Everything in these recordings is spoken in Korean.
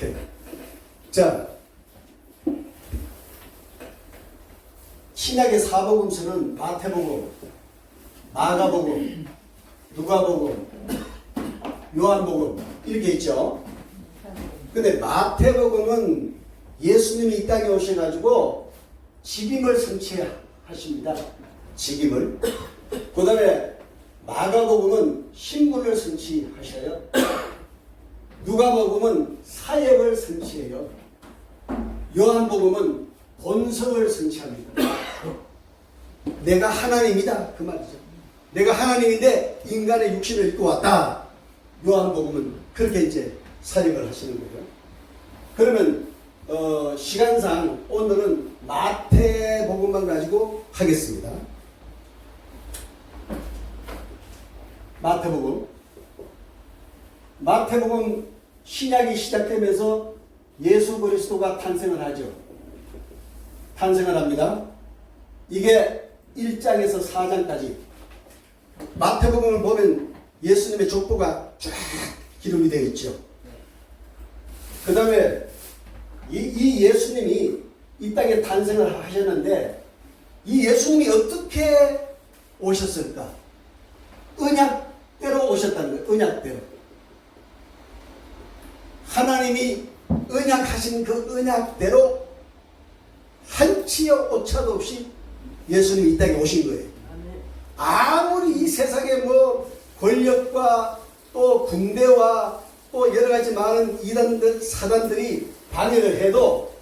오케이. 자, 신약의 사복음서는 마태복음, 마가복음, 누가복음, 요한복음 이렇게 있죠. 근데 마태복음은 예수님이 이 땅에 오셔가지고 직임을 선취하십니다. 직임을. 그 다음에 마가복음은 신분을 선취하셔요. 누가복음은 사역을 선취해요. 요한복음은 본성을 선취합니다. 내가 하나님이다 그 말이죠. 내가 하나님인데 인간의 육신을 입고 왔다. 요한복음은 그렇게 이제 사역을 하시는 거예요. 그러면 시간상 오늘은 마태복음만 가지고 하겠습니다. 마태복음 신약이 시작되면서 예수 그리스도가 탄생을 하죠. 탄생을 합니다. 이게 1장에서 4장까지 마태복음을 보면 예수님의 족보가 쫙 기록이 되어 있죠. 그 다음에 이 예수님이 이 땅에 탄생을 하셨는데 이 예수님이 어떻게 오셨을까? 언약대로 오셨다는 거예요. 언약대로. 하나님이 언약하신 그 언약대로 한치의 오차도 없이 예수님이 이 땅에 오신 거예요. 아무리 이 세상에 뭐 권력과 또 군대와 또 여러 가지 많은 이단들, 사단들이 방해를 해도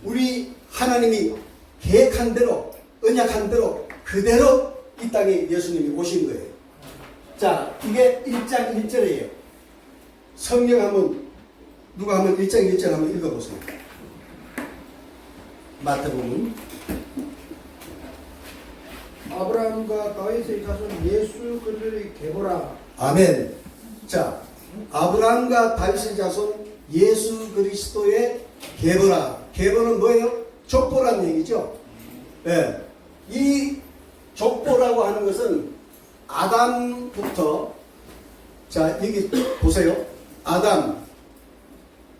우리 하나님이 계획한 대로, 언약한 대로 그대로 이 땅에 예수님이 오신 거예요. 자, 이게 1장 1절이에요. 성경 한번, 누가 한번 1장 1절 한번 읽어보세요. 마태복음. 아브라함과 다윗의 자손 예수 그리스도의 계보라. 아멘. 자, 아브라함과 다윗의 자손 예수 그리스도의 계보라. 계보는 뭐예요? 족보라는 얘기죠. 네. 이 족보라고 하는 것은 아담부터, 자, 여기 보세요. 아담,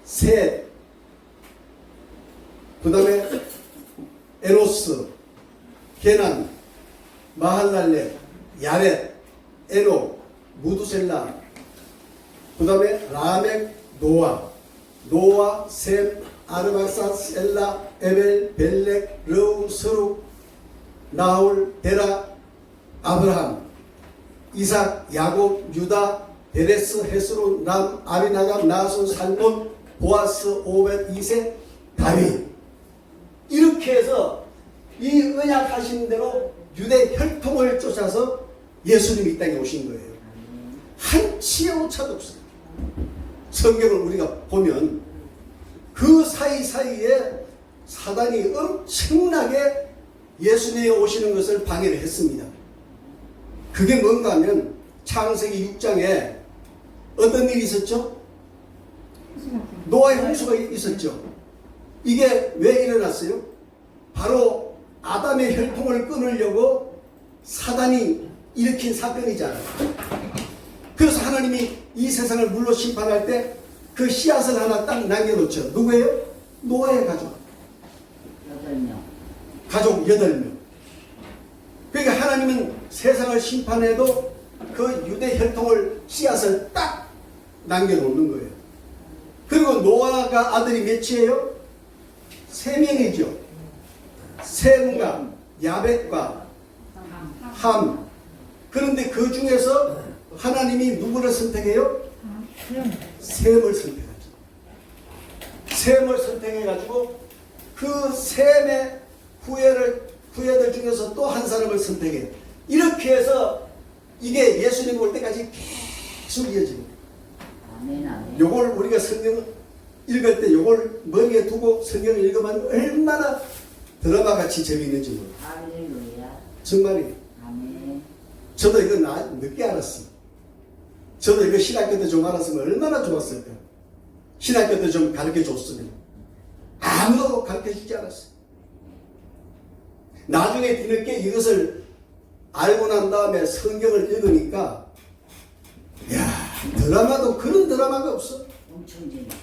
셋, 그 다음에 에노스, 게난, 마할랄렛, 야렛, 에노, 무두셀라, 그 다음에 라멕, 노아, 셈, 아르박사, 셀라, 에벨, 벨렉, 르우, 스룩, 나홀, 데라, 아브라함, 이삭, 야곱, 유다, 베레스, 헤스론, 람, 아비나갑, 나손, 살몬, 보아스, 오벳, 이세, 다윗. 이렇게 해서 이 언약하신 대로 유대 혈통을 쫓아서 예수님이 이 땅에 오신 거예요. 한치의 오차도 없어요. 성경을 우리가 보면 그 사이사이에 사단이 엄청나게 예수님이 오시는 것을 방해를 했습니다. 그게 뭔가 하면 창세기 6장에 어떤 일이 있었죠? 노아의 홍수가 있었죠. 이게 왜 일어났어요? 바로 아담의 혈통을 끊으려고 사단이 일으킨 사건이잖아요. 그래서 하나님이 이 세상을 물로 심판할 때 그 씨앗을 하나 딱 남겨놓죠. 누구예요? 노아의 가족. 8명. 가족 8명. 그러니까 하나님은 세상을 심판해도 그 유대 혈통을 씨앗을 딱 남겨놓는 거예요. 그리고 노아가 아들이 몇이에요? 3명이죠. 셈과 야벳과 함. 그런데 그 중에서 하나님이 누구를 선택해요? 셈을 선택하죠. 셈을 선택해가지고 그 셈의 후예들 중에서 또 한 사람을 선택해요. 이렇게 해서 이게 예수님 올 때까지 계속 이어집니다. 요걸 우리가 성경 읽을 때 요걸 머리에 두고 성경을 읽으면 얼마나 드라마같이 재미있는지 몰라요. 할렐루야. 정말이에요. 아멘. 저도 이거 늦게 알았어요. 저도 이거 신학교 때 좀 알았으면 얼마나 좋았을까. 신학교 때 좀 가르쳐 줬으면. 아무도 가르쳐 주지 않았어요. 나중에 뒤늦게 이것을 알고 난 다음에 성경을 읽으니까 야, 드라마도 그런 드라마가 없어. 엄청 재밌어.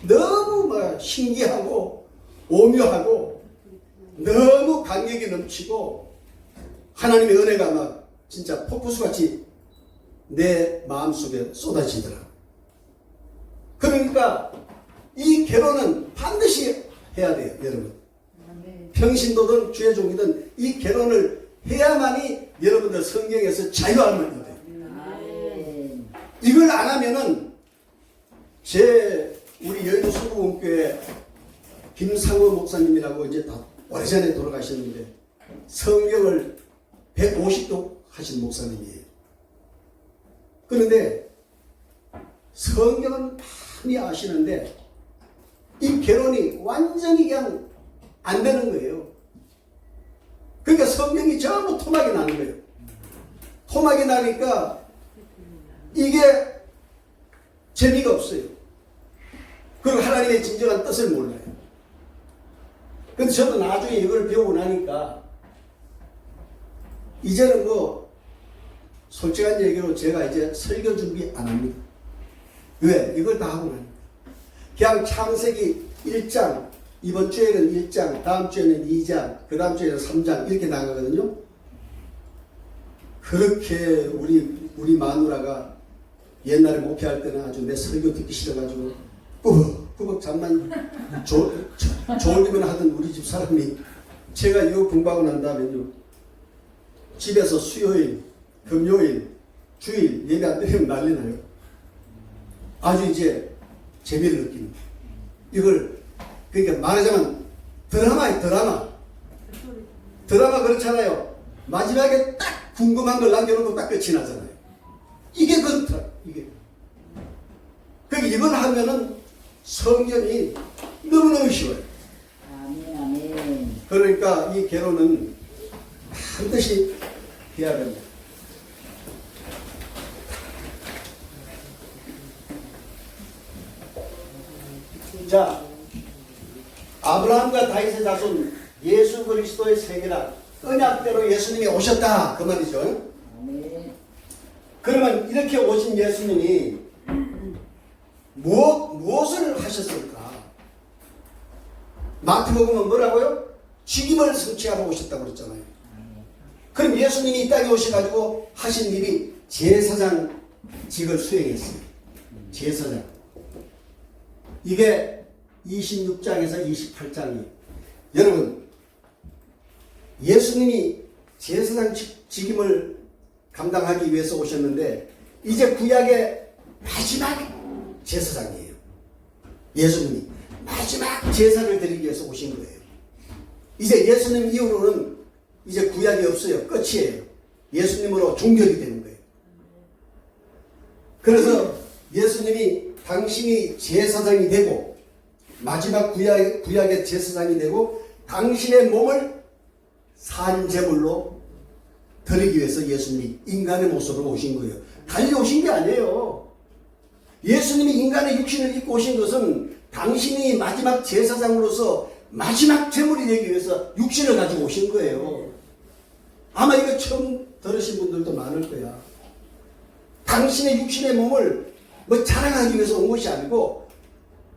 너무 진짜 신기하고 오묘하고 너무 감격이 넘치고 하나님의 은혜가 막 진짜 폭포수같이 내 마음속에 쏟아지더라. 그러니까 이 결혼은 반드시 해야 돼요, 여러분. 평신도든 주의 종이든 이 결혼을 해야만이 여러분들 성경에서 자유함을 얻어요. 아멘. 이걸 안 하면은 우리 여의도 수구원교회 김상호 목사님이라고 이제 다 오래전에 돌아가셨는데 성경을 150도 하신 목사님이에요. 그런데 성경은 많이 아시는데 이 결혼이 완전히 그냥 안 되는 거예요. 그러니까 성경이 전부 토막이 나는 거예요. 토막이 나니까 이게 재미가 없어요. 그리고 하나님의 진정한 뜻을 몰라요. 근데 저도 나중에 이걸 배우고 나니까 이제는 뭐 솔직한 얘기로 제가 이제 설교 준비 안 합니다. 왜? 이걸 다 하고 나니까. 그냥 창세기 1장, 이번 주에는 1장, 다음 주에는 2장, 그 다음 주에는 3장 이렇게 나가거든요. 그렇게 우리 마누라가 옛날에 목회할 때는 아주 내 설교 듣기 싫어가지고 꾸벅꾸벅 잠만 졸기만 하던 우리 집 사람이 제가 이거 공부하고 난 다음에요 집에서 수요일, 금요일, 주일 예배 안 드리면 난리 나요. 아주 이제 재미를 느낍니다. 이걸 그러니까 말하자면 드라마예요. 드라마 그렇잖아요. 마지막에 딱 궁금한 걸 남겨놓고 딱 끝이 나잖아요. 이게 그렇다. 이게. 그러니까 이걸 하면은 성경이 너무너무 쉬워요. 아멘. 아멘. 그러니까 이 결혼은 반드시 해야 됩니다. 자, 아브라함과 다윗의 자손 예수 그리스도의 세계라 언약대로 예수님이 오셨다 그 말이죠. 아멘. 그러면 이렇게 오신 예수님이 무엇을 하셨을까? 마태복음은 뭐라고요? 죽임을 성취하러 오셨다고 그랬잖아요. 그럼 예수님이 이 땅에 오셔가지고 하신 일이 제사장직을 수행했어요. 제사장. 이게 26장에서 28장이에요. 여러분, 예수님이 제사장 직임을 감당하기 위해서 오셨는데 이제 구약의 마지막 제사장이에요. 예수님이 마지막 제사를 드리기 위해서 오신 거예요. 이제 예수님 이후로는 이제 구약이 없어요. 끝이에요. 예수님으로 종결이 되는 거예요. 그래서 예수님이 당신이 제사장이 되고 마지막 구약의 제사장이 되고 당신의 몸을 산제물로 드리기 위해서 예수님이 인간의 모습으로 오신 거예요. 달려오신 게 아니에요. 예수님이 인간의 육신을 입고 오신 것은 당신이 마지막 제사장으로서 마지막 제물이 되기 위해서 육신을 가지고 오신 거예요. 아마 이거 처음 들으신 분들도 많을 거야. 당신의 육신의 몸을 뭐 자랑하기 위해서 온 것이 아니고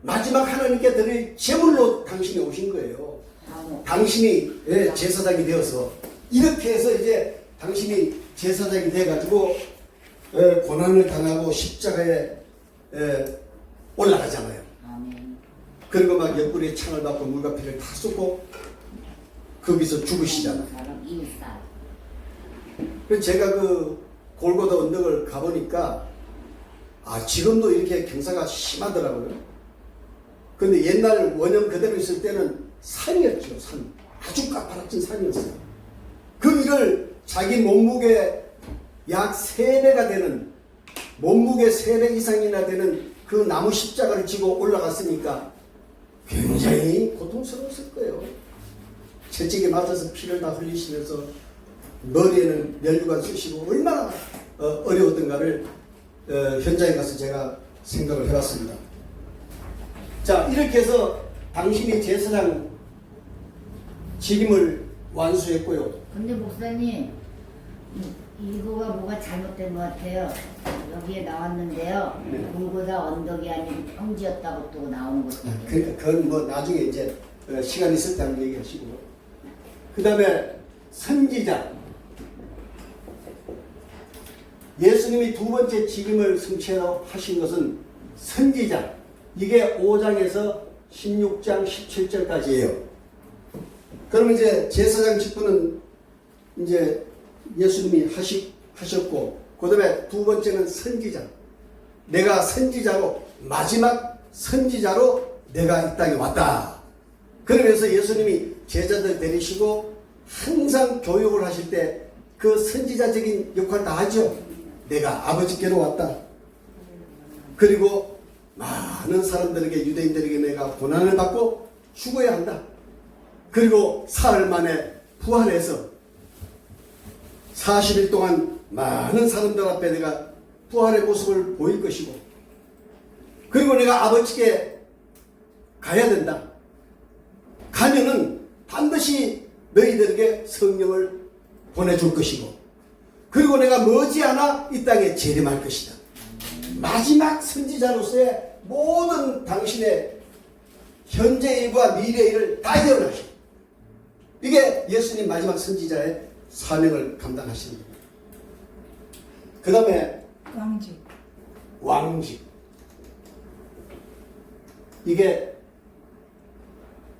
마지막 하나님께 드릴 제물로 당신이 오신 거예요. 당신이 제사장이 되어서 이렇게 해서 이제 당신이 제사장이 돼가지고 고난을 당하고 십자가에 올라가잖아요. 그리고 막 옆구리에 창을 받고 물과 피를 다 쏟고 거기서 죽으시잖아요. 그래서 제가 그 골고다 언덕을 가보니까 지금도 이렇게 경사가 심하더라고요. 근데 옛날 원형 그대로 있을 때는 산이었죠. 산. 아주 가파라진 산이었어요. 그 일을 자기 몸무게 약 3배가 되는 몸무게 3배 이상이나 되는 그 나무 십자가를 지고 올라갔으니까 굉장히 고통스러웠을 거예요. 채찍에 맞아서 피를 다 흘리시면서 머리에는 면류관 쓰시고 얼마나 어려웠던가를 현장에 가서 제가 생각을 해봤습니다. 자, 이렇게 해서 당신이 제사장 직임을 완수했고요. 근데 목사님 이거가 뭐가 잘못된 것 같아요. 여기에 나왔는데요. 네. 돌보다 언덕이 아닌 평지였다고 또 나오는 것도 있고. 그건 뭐 나중에 이제 시간 있을 때 한번 얘기하시고. 그 다음에 선지자. 예수님이 두 번째 직임을 성취하신 것은 선지자. 이게 5장에서 16장 17절까지예요. 그러면 이제 제사장 직분은 이제 예수님이 하셨고, 그 다음에 두 번째는 선지자. 내가 선지자로, 마지막 선지자로 내가 이 땅에 왔다. 그러면서 예수님이 제자들 데리시고 항상 교육을 하실 때 그 선지자적인 역할을 다 하죠. 내가 아버지께로 왔다. 그리고 많은 사람들에게, 유대인들에게 내가 고난을 받고 죽어야 한다. 그리고 사흘 만에 부활해서 40일 동안 많은 사람들 앞에 내가 부활의 모습을 보일 것이고, 그리고 내가 아버지께 가야 된다. 가면은 반드시 너희들에게 성령을 보내줄 것이고, 그리고 내가 머지않아 이 땅에 재림할 것이다. 마지막 선지자로서의 모든 당신의 현재 일과 미래 일을 다 예언하시고, 이게 예수님 마지막 선지자의 사명을 감당하시는 겁니다. 그 다음에 왕직. 이게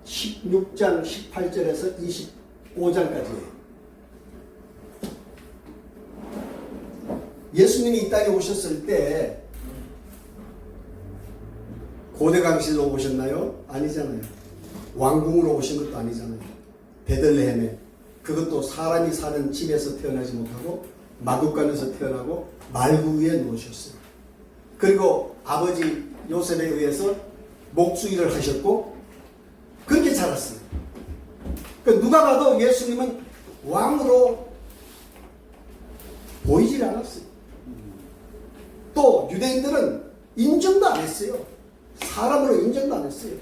16장 18절에서 25장까지예요. 예수님이 이 땅에 오셨을 때 고대 강시로 오셨나요? 아니잖아요. 왕궁으로 오신 것도 아니잖아요. 베들레헴에, 그것도 사람이 사는 집에서 태어나지 못하고 마구간에서 태어나고 말구 위에 누우셨어요. 그리고 아버지 요셉에 의해서 목수일을 하셨고 그렇게 자랐어요. 그러니까 누가 봐도 예수님은 왕으로 보이질 않았어요. 또 유대인들은 인정도 안 했어요. 사람으로 인정도 안 했어요.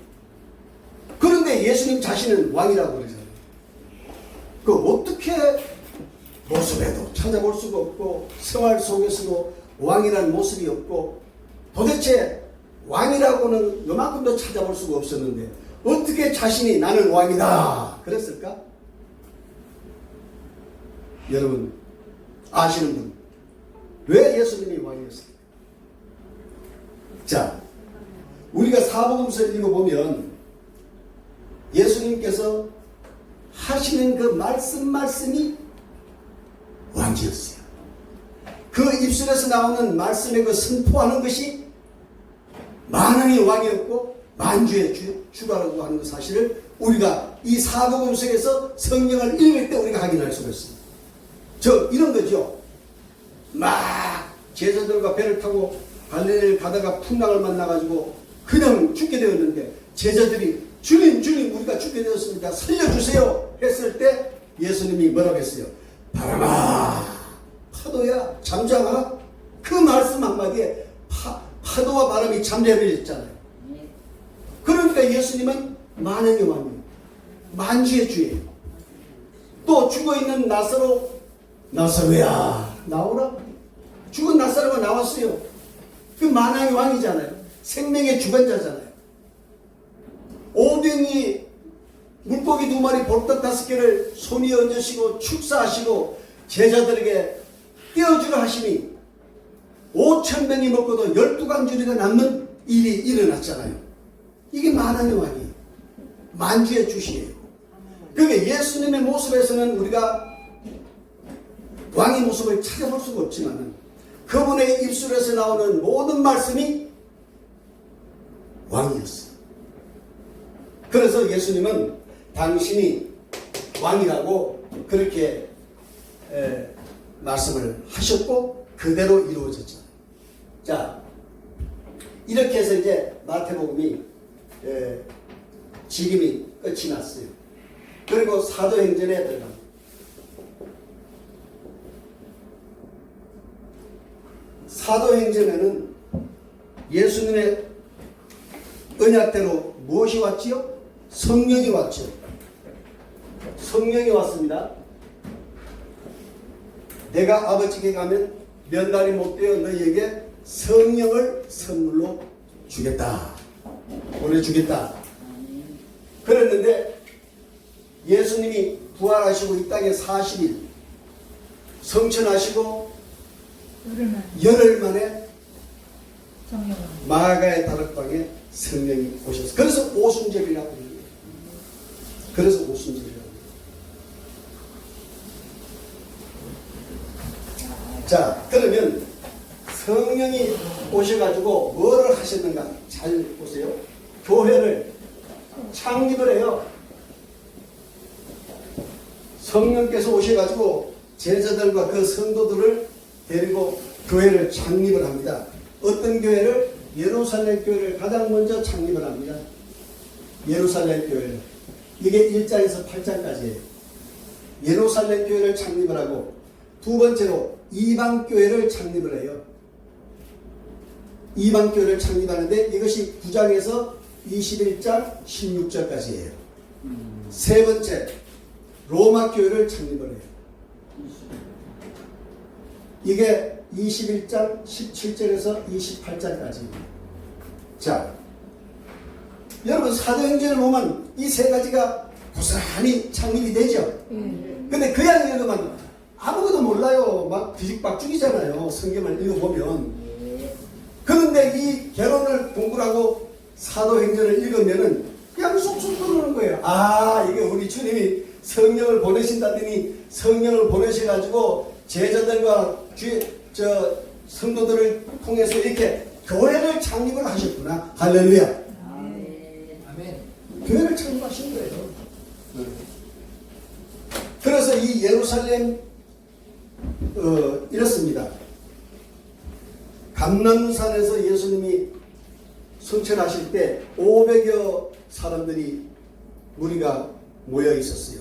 그런데 예수님 자신은 왕이라고 그러잖아요. 그 어떻게 모습에도 찾아볼 수가 없고 생활 속에서도 왕이라는 모습이 없고 도대체 왕이라고는 요만큼도 찾아볼 수가 없었는데 어떻게 자신이 나는 왕이다 그랬을까? 여러분 아시는 분, 왜 예수님이 왕이었을까? 자, 우리가 사복음서를 읽어보면 예수님께서 하시는 그 말씀이 왕이었어요. 그 입술에서 나오는 말씀의 그 선포하는 것이 만왕의 왕이었고 만주의 주가라고 하는 그 사실을 우리가 이 사복음서에서 성경을 읽을 때 우리가 확인할 수가 있습니다. 이런 거죠. 막 제자들과 배를 타고 갈릴리를 가다가 풍랑을 만나가지고 그냥 죽게 되었는데 제자들이 주님 우리가 죽게 되었습니다. 살려주세요 했을 때 예수님이 뭐라고 했어요? 바람아 파도야 잠잠하라. 그 말씀 한마디에 파도와 바람이 잠잠해졌잖아요. 그러니까 예수님은 만왕의 왕이에요. 만주의 주예요. 또 죽어있는 나사로야 나오라. 죽은 나사로가 나왔어요. 그 만왕의 왕이잖아요. 생명의 주관자잖아요. 오병이 물고기 2마리 볼떡 5개를 손이 얹으시고 축사하시고 제자들에게 떼어주라 하시니 5,000명이 먹고도 12강줄이가 남는 일이 일어났잖아요. 이게 만왕의 왕이에요. 만주의 주시예요. 그러니까 예수님의 모습에서는 우리가 왕의 모습을 찾아볼 수가 없지만 그분의 입술에서 나오는 모든 말씀이 왕이었어요. 그래서 예수님은 당신이 왕이라고 그렇게 말씀을 하셨고 그대로 이루어졌죠. 자, 이렇게 해서 이제 마태복음이 지금이 끝이 났어요. 그리고 사도행전에 들어갑니다. 사도행전에는 예수님의 언약대로 무엇이 왔지요? 성령이 왔죠. 성령이 왔습니다. 내가 아버지께 가면 면달이 못되어 너희에게 성령을 선물로 주겠다. 보내주겠다. 그랬는데 예수님이 부활하시고 이 땅에 40일 성천하시고 열흘 만에 마가의 다락방에 성령이 오셨어요. 그래서 오순절이라고 합니다. 그래서 오순절이라고 합니다. 자, 그러면 성령이 오셔가지고 뭐를 하셨는가? 잘 보세요. 교회를 창립을 해요. 성령께서 오셔가지고 제자들과 그 성도들을 데리고 교회를 창립을 합니다. 어떤 교회를? 예루살렘 교회를 가장 먼저 창립을 합니다. 예루살렘 교회를. 이게 1장에서 8장까지예요. 예루살렘 교회를 창립을 하고 두 번째로 이방 교회를 창립을 해요. 이방 교회를 창립하는데 이것이 9장에서 21장 16절까지예요. 세 번째 로마 교회를 창립을 해요. 이게 21장 17절에서 28장까지입니다. 자, 여러분 사도행전을 보면 이 세 가지가 고스란히 창립이 되죠. 근데 그냥 읽으면 아무것도 몰라요. 막 뒤죽박죽이잖아요. 성경을 읽어보면. 그런데 이 결혼을 공부를 하고 사도행전을 읽으면은 그냥 쏙쏙 들어오는 거예요. 아, 이게 우리 주님이 성령을 보내신다더니 성령을 보내셔가지고 제자들과 성도들을 통해서 이렇게 교회를 창립을 하셨구나. 할렐루야. 아멘. 교회를 창립하신 거예요. 그래서 이 예루살렘 이렇습니다. 감람산에서 예수님이 성천하실 때 500여 사람들이 무리가 모여 있었어요.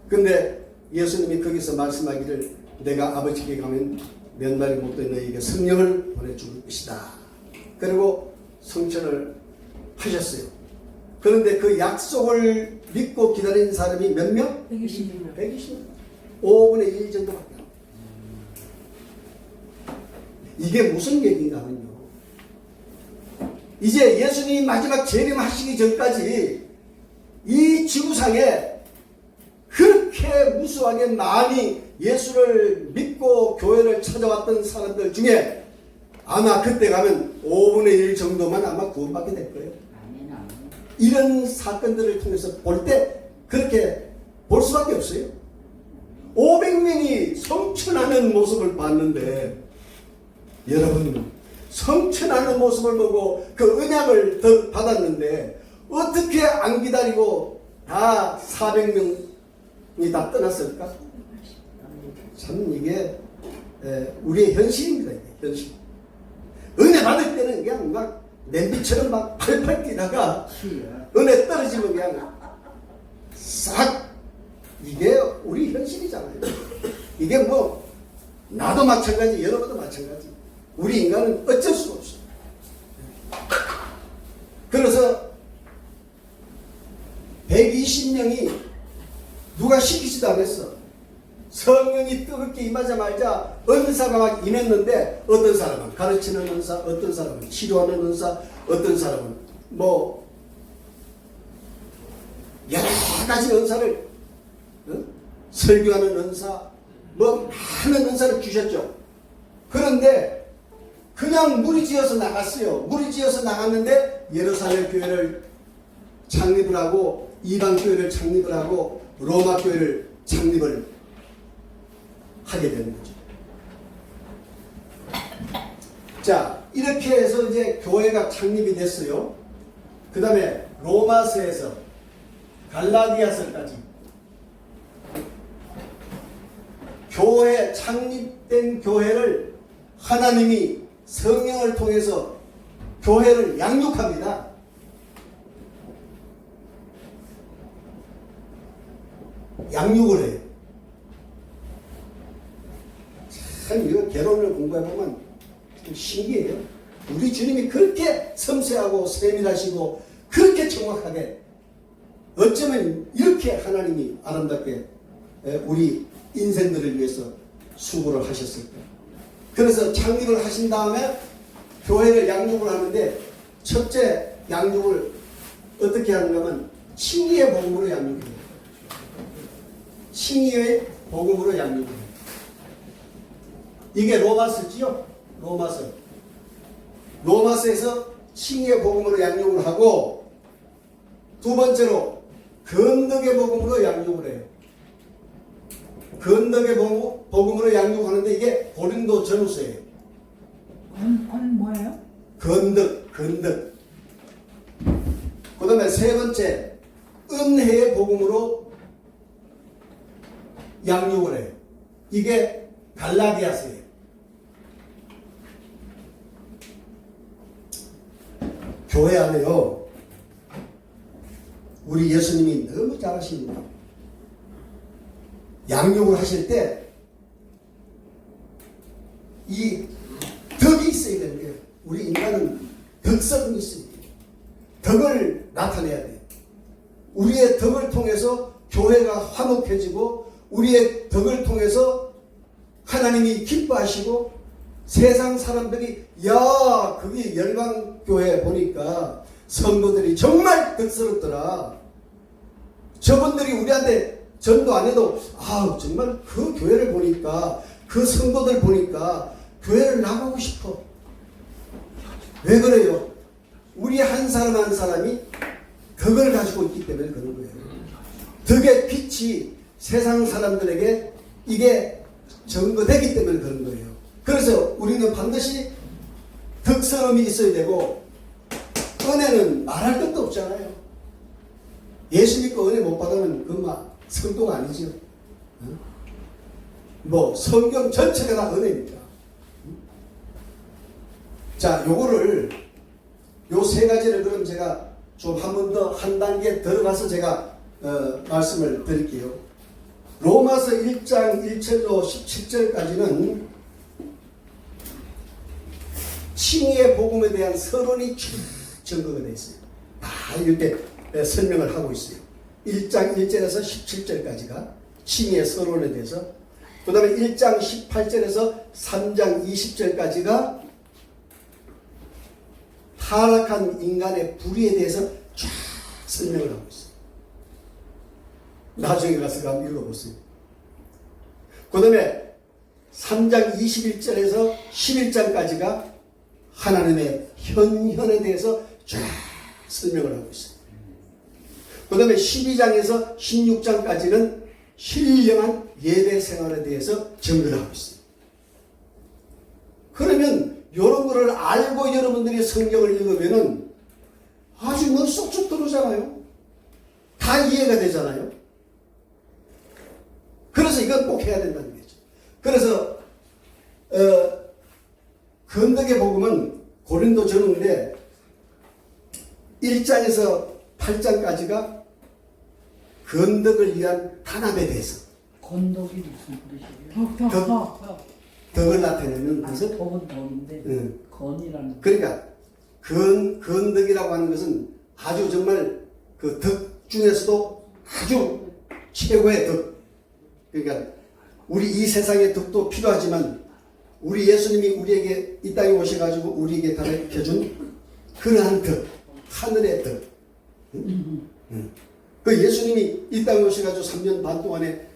근데 예수님이 거기서 말씀하기를 내가 아버지께 가면 면발이 못된 너희에게 성령을 보내줄 것이다. 그리고 성천을 하셨어요. 그런데 그 약속을 믿고 기다린 사람이 몇 명? 120명. 120명. 5분의 1 정도밖에 안 돼요. 이게 무슨 얘기인가 하면요. 이제 예수님이 마지막 재림하시기 전까지 이 지구상에 그렇게 무수하게 많이 예수를 믿고 교회를 찾아왔던 사람들 중에 아마 그때 가면 5분의 1 정도만 아마 구원받게 될 거예요. 이런 사건들을 통해서 볼 때 그렇게 볼 수밖에 없어요. 500명이 성천하는 모습을 봤는데 여러분 성천하는 모습을 보고 그 언약을 받았는데 어떻게 안 기다리고 다 400명이 다 떠났을까? 참 이게 우리의 현실입니다. 이게 현실. 은혜 받을 때는 그냥 막 냄비처럼 막 팔팔 뛰다가 은혜 떨어지면 그냥 싹 이게 우리 현실이잖아요. 이게 뭐 나도 마찬가지 여러분도 마찬가지. 우리 인간은 어쩔 수가 없어요. 그래서 120명이 누가 시키지도 않았어. 성령이 뜨겁게 임하자마자 은사가 막 임했는데 어떤 사람은 가르치는 은사, 어떤 사람은 치료하는 은사, 어떤 사람은 뭐 여러 가지 은사를 설교하는 은사 뭐 많은 은사를 주셨죠. 그런데 그냥 무리지어서 나갔어요. 무리지어서 나갔는데 예루살렘 교회를 창립을 하고 이방 교회를 창립을 하고 로마 교회를 창립을 하게 되는 거죠. 자, 이렇게 해서 이제 교회가 창립이 됐어요. 그 다음에 로마서에서 갈라디아서까지 교회, 창립된 교회를 하나님이 성령을 통해서 교회를 양육합니다. 양육을 해요. 참 이거 결혼을 공부해보면 좀 신기해요. 우리 주님이 그렇게 섬세하고 세밀하시고 그렇게 정확하게 어쩌면 이렇게 하나님이 아름답게 우리 인생들을 위해서 수고를 하셨을까? 그래서 창립을 하신 다음에 교회를 양육을 하는데 첫째 양육을 어떻게 하는가 하면 칭의의 복음으로 양육해요. 칭의의 복음으로 양육해요. 이게 로마서지요? 로마서. 로마서에서 칭의의 복음으로 양육을 하고 두 번째로 건덕의 복음으로 양육을 해요. 건덕의 복음으로 양육하는데 이게 고린도 전후서예요. 뭐예요? 건덕. 그 다음에 세 번째 은혜의 복음으로 양육을 해요. 이게 갈라디아서예요. 교회 안에요. 우리 예수님이 너무 잘하십니다. 양육을 하실 때 이 덕이 있어야 되는 거예요. 우리 인간은 덕성이 있어야 돼요. 덕을 나타내야 돼요. 우리의 덕을 통해서 교회가 화목해지고 우리의 덕을 통해서 하나님이 기뻐하시고 세상 사람들이 야 그게 열방교회 보니까 성도들이 정말 덕스럽더라. 저분들이 우리한테 전도 안 해도 아 정말 그 교회를 보니까 그 성도들 보니까 교회를 나가고 싶어. 왜 그래요? 우리 한 사람 한 사람이 덕을 가지고 있기 때문에 그런 거예요. 덕의 빛이 세상 사람들에게 이게 전거되기 때문에 그런 거예요. 그래서 우리는 반드시 덕스러움이 있어야 되고 은혜는 말할 것도 없잖아요. 예수 믿고 은혜 못 받으면 그만 성도가 아니죠. 뭐 성경 전체가 다 은혜입니다. 자, 요거를 요 세 가지를 그럼 제가 좀 한 번 더 한 단계 들어가서 제가 말씀을 드릴게요. 로마서 1장 1절로 17절까지는 칭의의 복음에 대한 서론이 쭉 전거가 되어 있어요. 다 이렇게 설명을 하고 있어요. 1장 1절에서 17절까지가 칭의의 서론에 대해서, 그 다음에 1장 18절에서 3장 20절까지가 타락한 인간의 불의에 대해서 쫙 설명을 하고 있어요. 나중에 가서 한번 읽어보세요. 그 다음에 3장 21절에서 11장까지가 하나님의 현현에 대해서 쫙 설명을 하고 있어요. 그 다음에 12장에서 16장까지는 신령한 예배 생활에 대해서 증거를 하고 있어요. 그러면 이런 거를 알고 여러분들이 성경을 읽으면은 아주 뭐 쏙쏙 들어오잖아요. 다 이해가 되잖아요. 그래서 이건 꼭 해야 된다는 거죠. 그래서 건덕의 복음은 고린도 전후인데 1장에서 8장까지가 건덕을 위한 단합에 대해서 건덕이 무슨 뜻이에요? 덕을 나타내는 것은 덕은 덕인데 응. 건이라는 그러니까 건덕이라고 하는 것은 아주 정말 그 덕 중에서도 아주 최고의 덕. 그러니까 우리 이 세상의 덕도 필요하지만 우리 예수님이 우리에게 이 땅에 오셔가지고 우리에게 가르쳐준 그러한 덕, 하늘의 덕. 응? 응. 그 예수님이 이 땅에 오셔가지고 3년 반 동안에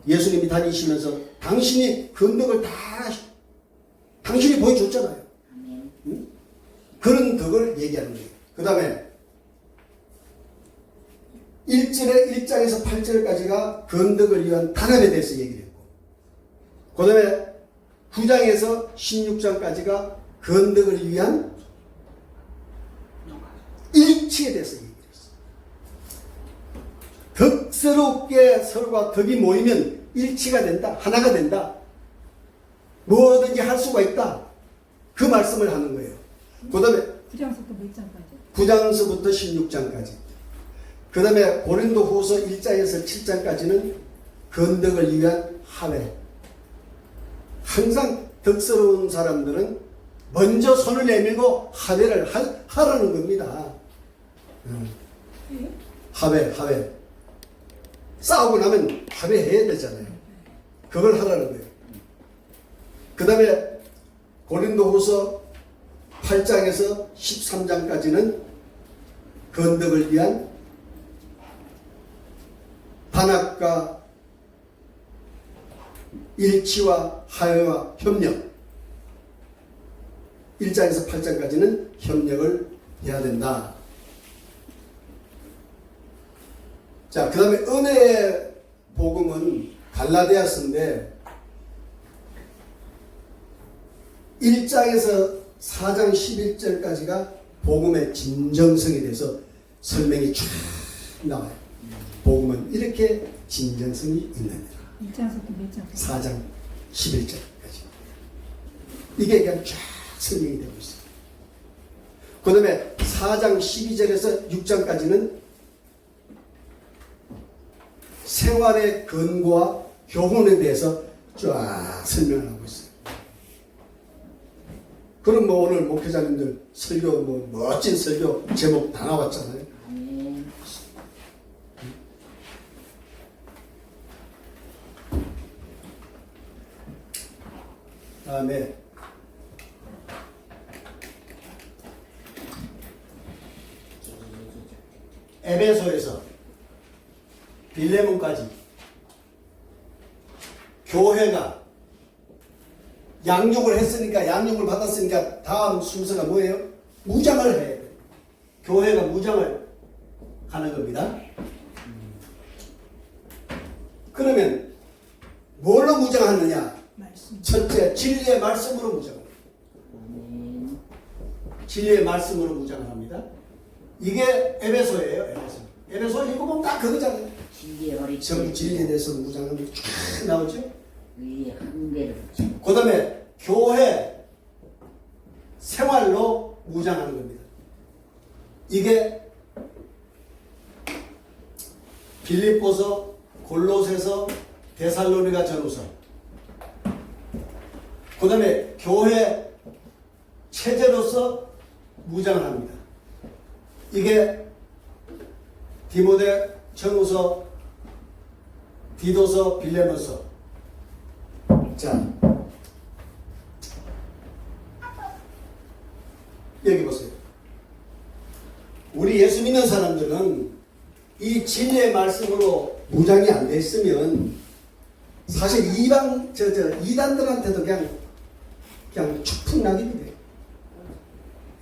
예수님이 다니시면서 당신이 건덕을 다 당신이 보여줬잖아요. 응? 그런 덕을 얘기하는 거예요. 그 다음에 1장에서 8절까지가 건덕을 위한 단합에 대해서 얘기를 했고, 그 다음에 9장에서 16장까지가 건덕을 위한 일치에 대해서 얘기를 했어요. 덕스럽게 서로가 덕이 모이면 일치가 된다. 하나가 된다. 뭐든지 할 수가 있다. 그 말씀을 하는 거예요. 그 다음에 9장서부터 몇 장까지? 9장서부터 16장까지. 그 다음에 고린도 후서 1장에서 7장까지는 건덕을 위한 하회. 항상 덕스러운 사람들은 먼저 손을 내밀고 하회를 하라는 겁니다. 하회. 싸우고 나면 하회해야 되잖아요. 그걸 하라는 거예요. 그 다음에 고린도후서 8장에서 13장까지는 건덕을 위한 단합과 일치와 화해와 협력, 1장에서 8장까지는 협력을 해야 된다. 자, 그 다음에 은혜의 복음은 갈라디아서인데 1장에서 4장 11절까지가 복음의 진정성에 대해서 설명이 쫙 나와요. 복음은 이렇게 진정성이 있느니라. 1장부터 몇 장? 4장 11절까지. 이게 그냥 쫙 설명이 되고 있어요. 그 다음에 4장 12절에서 6장까지는 생활의 근거와 교훈에 대해서 쫙 설명을 하고 있어요. 그럼 뭐 오늘 목회자님들 설교 뭐 멋진 설교 제목 다 나왔잖아요. 다음에 에베소에서 빌레몬까지 교회가 양육을 했으니까, 양육을 받았으니까 다음 순서가 뭐예요? 무장을 해야 돼요. 교회가 무장을 하는 겁니다. 그러면 뭘로 무장하느냐? 말씀. 첫째, 진리의 말씀으로 무장을 합니다. 진리의 말씀으로 무장을 합니다. 이게 에베소예요. 에베소 읽어보면 딱 그거잖아요. 전부 진리에 대해서 무장하면 쫙 나오죠. 위에 한 개를 그 다음에 교회 생활로 무장하는 겁니다. 이게 빌립보서, 골로새서, 데살로니가 전후서, 그 다음에 교회 체제로서 무장을 합니다. 이게 디모데 전후서, 디도서, 빌레몬서. 자, 여기 보세요. 우리 예수 믿는 사람들은 이 진리의 말씀으로 무장이 안 돼 있으면 사실 이단들한테도 그냥 축풍낙입이 돼요.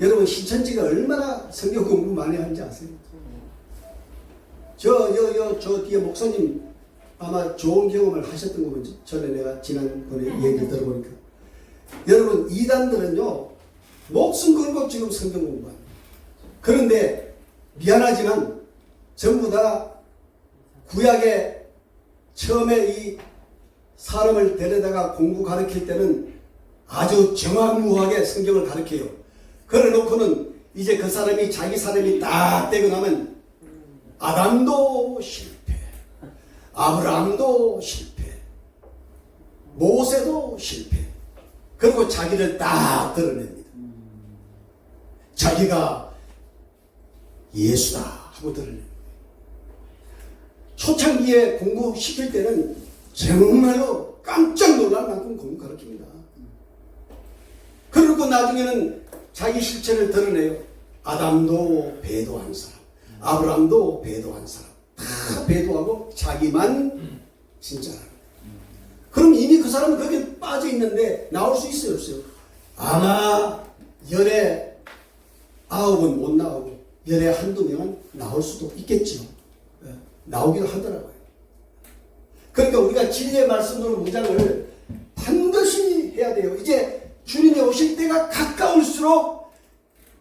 여러분 신천지가 얼마나 성경 공부 많이 하는지 아세요? 저 뒤에 목사님 아마 좋은 경험을 하셨던 거 보죠. 전에 내가 지난번에 얘기를 들어보니까. 여러분 이단들은요 목숨 걸고 지금 성경 공부합니다. 그런데 미안하지만 전부 다 구약에 처음에 이 사람을 데려다가 공부 가르칠 때는 아주 정확무하게 성경을 가르쳐요. 그래 놓고는 이제 그 사람이 자기 사람이 딱 되고 나면 아담도 실패, 아브라함도 실패, 모세도 실패. 그리고 자기를 딱 드러냅니다. 자기가 예수다 하고 드러냅니다. 초창기에 공부시킬 때는 정말로 깜짝 놀랄 만큼 공부 가르칩니다. 그리고 나중에는 자기 실체를 드러내요. 아담도 배도한 사람, 아브라함도 배도한 사람, 다 배도하고 자기만 진짜라는 거예요. 그럼 이미 그 사람은 거기에 빠져 있는데 나올 수 있어요, 없어요? 아마 열에 9은 못 나오고 열에 한두 명은 나올 수도 있겠지요. 나오기도 하더라고요. 그러니까 우리가 진리의 말씀으로 무장을 반드시 해야 돼요. 이제 주님이 오실 때가 가까울수록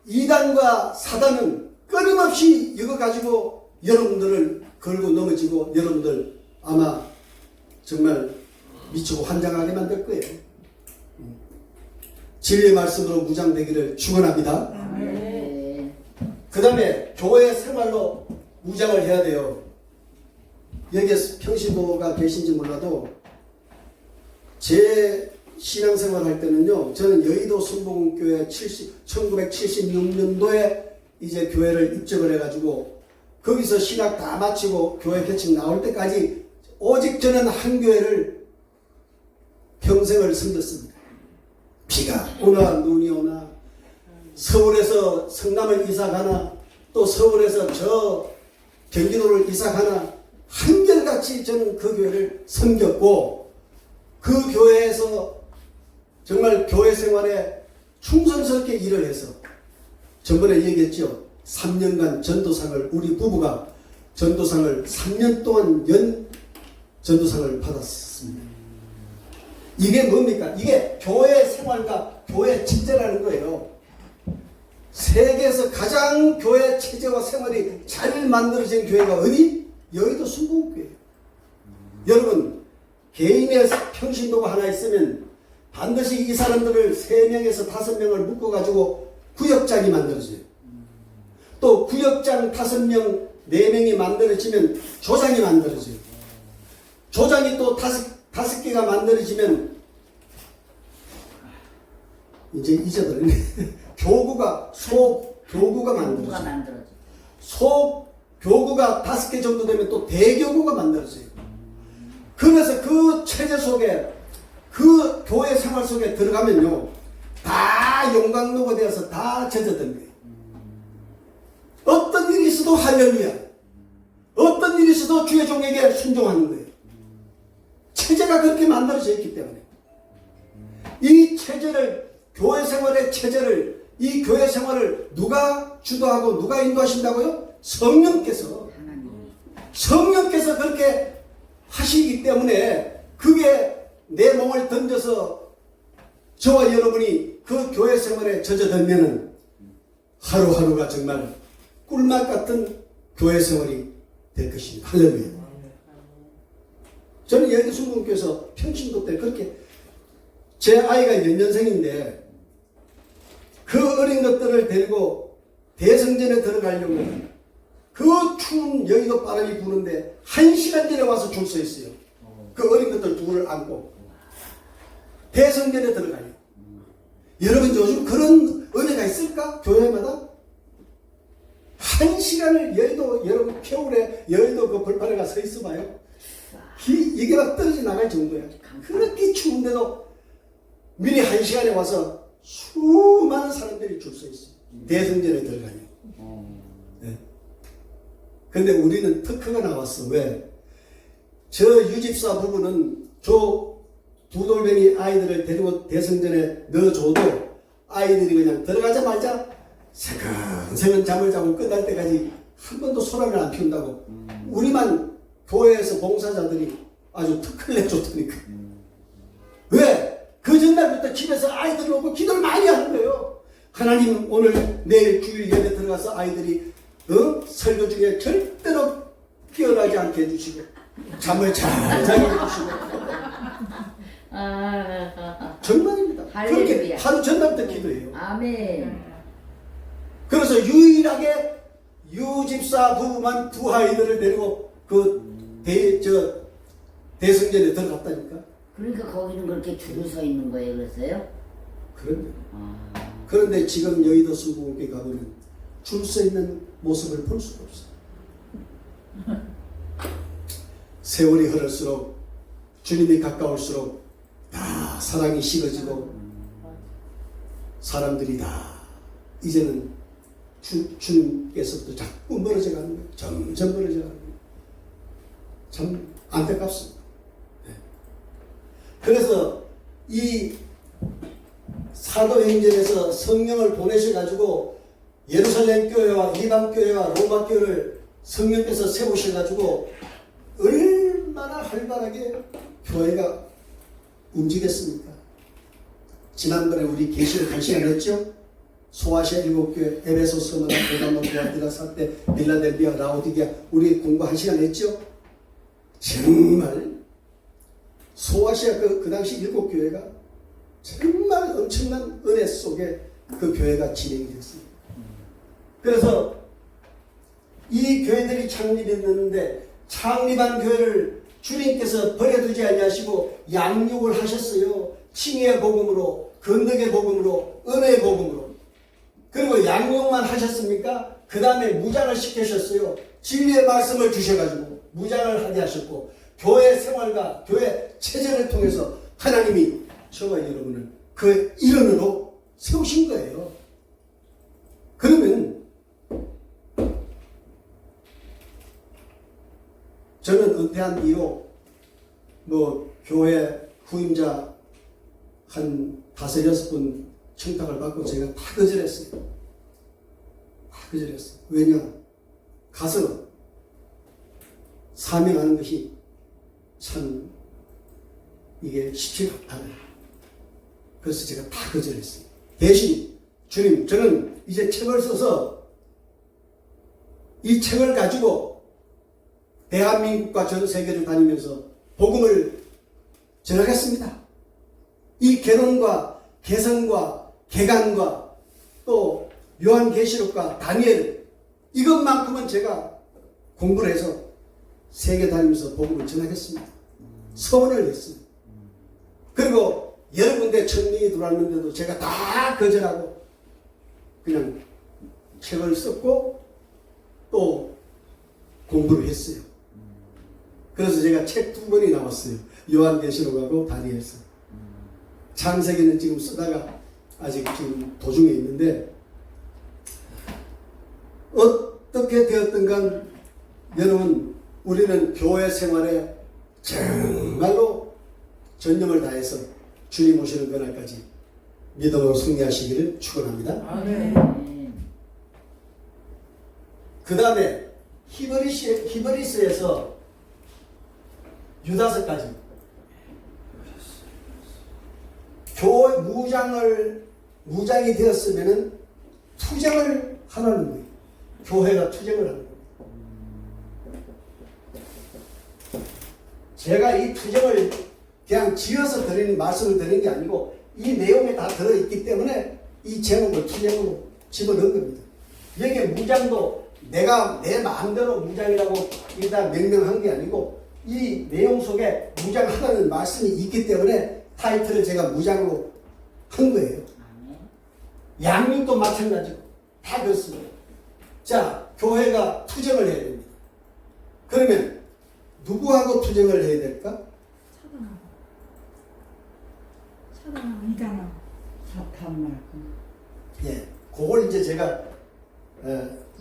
이단과 사단은 끊임없이 이거 가지고 여러분들을 걸고 넘어지고 여러분들 아마 정말 미치고 환장하게 만들 거예요. 진리의 말씀으로 무장되기를 축원합니다. 그 다음에 교회 생활로 무장을 해야 돼요. 여기에 평신도가 계신지 몰라도 제 신앙생활 할 때는요, 저는 여의도 순복음교회 1976년도에 이제 교회를 입적을 해가지고 거기서 신학 다 마치고 교회 개척 나올 때까지 오직 저는 한 교회를 평생을 섬겼습니다. 비가 오나 눈이 오나 서울에서 성남을 이사 가나 또 서울에서 저 경기도를 이사 가나 한결같이 저는 그 교회를 섬겼고 그 교회에서 정말 교회 생활에 충성스럽게 일을 해서 전번에 얘기했죠. 3년간 전도상을 우리 부부가 전도상을 3년 동안 연 전도상을 받았습니다. 이게 뭡니까? 이게 교회 생활과 교회 체제라는 거예요. 세계에서 가장 교회 체제와 생활이 잘 만들어진 교회가 어디? 여의도 순복음교회예요. 여러분 개인의 평신도가 하나 있으면 반드시 이 사람들을 3명에서 5명을 묶어가지고 구역장이 만들어져요. 또 구역장 5명, 4명이 만들어지면 조장이 만들어져요. 조장이 또 5개가 만들어지면 이제 잊어버리네. 교구가 소교구가 만들어져요. 소교구가 5개 정도 되면 또 대교구가 만들어져요. 그래서 그 체제 속에 그 교회 생활 속에 들어가면요 다 용광로가 되어서 다 젖어든 거예요. 어떤 일이 있어도 할렐루야, 어떤 일이 있어도 주의 종에게 순종하는 거예요. 체제가 그렇게 만들어져 있기 때문에 이 체제를, 교회 생활의 체제를, 이 교회 생활을 누가 주도하고 누가 인도하신다고요? 성령께서 그렇게 하시기 때문에 그게 내 몸을 던져서 저와 여러분이 그 교회 생활에 젖어들면은 하루하루가 정말 꿀맛 같은 교회 생활이 될 것입니다. 할렐루야. 저는 여의도 순복음교회에서 평신도 때 그렇게 제 아이가 연년생인데 그 어린 것들을 데리고 대성전에 들어가려고 그 추운 여의도 바람이 부는데 1시간 전에 와서 줄 서 있어요. 그 어린 것들 둘을 안고 대성전에 들어가요. 여러분 요즘 그런 은혜가 있을까? 교회마다? 1시간을 여의도, 여러분 겨울에 여의도 그 벌판에 가서 있어봐요. 이게 막 떨어져 나갈 정도야. 그렇게 추운데도 미리 1시간에 와서 수많은 사람들이 줄 서 있어요. 대성전에 들어가요. 네. 근데 우리는 특허가 나왔어. 왜? 저 유집사 부부는 저 두 돌멩이 아이들을 데리고 대성전에 넣어줘도 아이들이 그냥 들어가자마자 새근새근 잠을 자고 끝날 때까지 한 번도 소란을 안 피운다고. 우리만 교회에서 봉사자들이 아주 특허를 내줬다니까. 왜? 그 전날부터 집에서 아이들 놓고 기도를 많이 하는 거예요. 하나님 오늘 내일 주일 예배 들어가서 아이들이 설교 중에 절대로 깨어나지 않게 해주시고 잠을 잘 자게 해주시고. 정말입니다. 그렇게 하루 전날부터 기도해요. 아멘. 그래서 유일하게 유집사 부부만 두 아이들을 데리고 그 대성전에 들어갔다니까. 그러니까 거기는 그렇게 줄을 서 있는 거예요, 그래서요? 그런데 지금 여의도 순복음교회 가보면 줄 서 있는 모습을 볼 수가 없어요. 세월이 흐를수록 주님이 가까울수록 다 사랑이 식어지고 사람들이 다 이제는 주님께서부터 자꾸 멀어져 가는 거예요. 점점 멀어져 가는 거예요. 참 안타깝습니다. 네. 그래서 이 사도행전에서 성령을 보내셔가지고 예루살렘 교회와 이방 교회와 로마 교회를 성령께서 세우셔가지고 얼마나 활발하게 교회가 움직였습니까? 지난번에 우리 계시를 한 시간 했죠? 소아시아 7교회, 에베소, 스무나, 베드로, 두아디라, 사대, 빌라델비아, 라오디게아 우리 공부 한 시간 했죠? 정말 소아시아 그 당시 7교회가 정말 엄청난 은혜 속에 그 교회가 진행이 됐습니다. 그래서 이 교회들이 창립했는데 창립한 교회를 주님께서 버려두지 아니하시고 양육을 하셨어요. 칭의의 복음으로, 건덕의 복음으로, 은혜의 복음으로. 그리고 양육만 하셨습니까? 그 다음에 무장을 시키셨어요. 진리의 말씀을 주셔가지고 무장을 하게 하셨고 교회 생활과 교회 체제를 통해서 하나님이 저와 여러분을 그 일원으로 세우신 거예요. 그러면 저는 은퇴한 이후 교회 후임자 한 5-6분 청탁을 받고 제가 다 거절했어요. 다 거절했어요. 왜냐? 가서 사명하는 것이 참 이게 쉽지가 않아요. 그래서 제가 다 거절했어요. 대신 주님, 저는 이제 책을 써서 이 책을 가지고 대한민국과 전 세계를 다니면서 복음을 전하겠습니다. 이 개론과 개성과 개간과 또 요한계시록과 다니엘 이것만큼은 제가 공부를 해서 세계 다니면서 복음을 전하겠습니다. 서원을 했습니다. 그리고 여러 군데 천명이 들어왔는데도 제가 다 거절하고 그냥 책을 썼고 또 공부를 했어요. 그래서 제가 책 2권이 나왔어요. 요한계시록하고 다니엘서. 창세기는 지금 쓰다가 아직 지금 도중에 있는데 어떻게 되었든 간 여러분 우리는 교회 생활에 정말로 전념을 다해서 주님 오시는 그날까지 믿음으로 승리하시기를 축원합니다. 아멘. 그 다음에 히브리스에서 유다서까지 교회 무장이 되었으면은 투쟁을 하라는 거예요. 교회가 투쟁을 하는 거예요. 제가 이 투쟁을 그냥 지어서 드리는 말씀을 드리는 게 아니고 이 내용에 다 들어있기 때문에 이 제목을 투쟁으로 집어넣은 겁니다. 여기에 무장도 내가 내 마음대로 무장이라고 일단 명명한 게 아니고 이 내용 속에 무장하라는 말씀이 있기 때문에 타이틀을 제가 무장으로 한 거예요. 양육도 마찬가지고 다 그렇습니다. 자, 교회가 투쟁을 해야 됩니다. 그러면 누구하고 투쟁을 해야 될까? 사단하고 이단하고 사탄 예, 그걸 이제 제가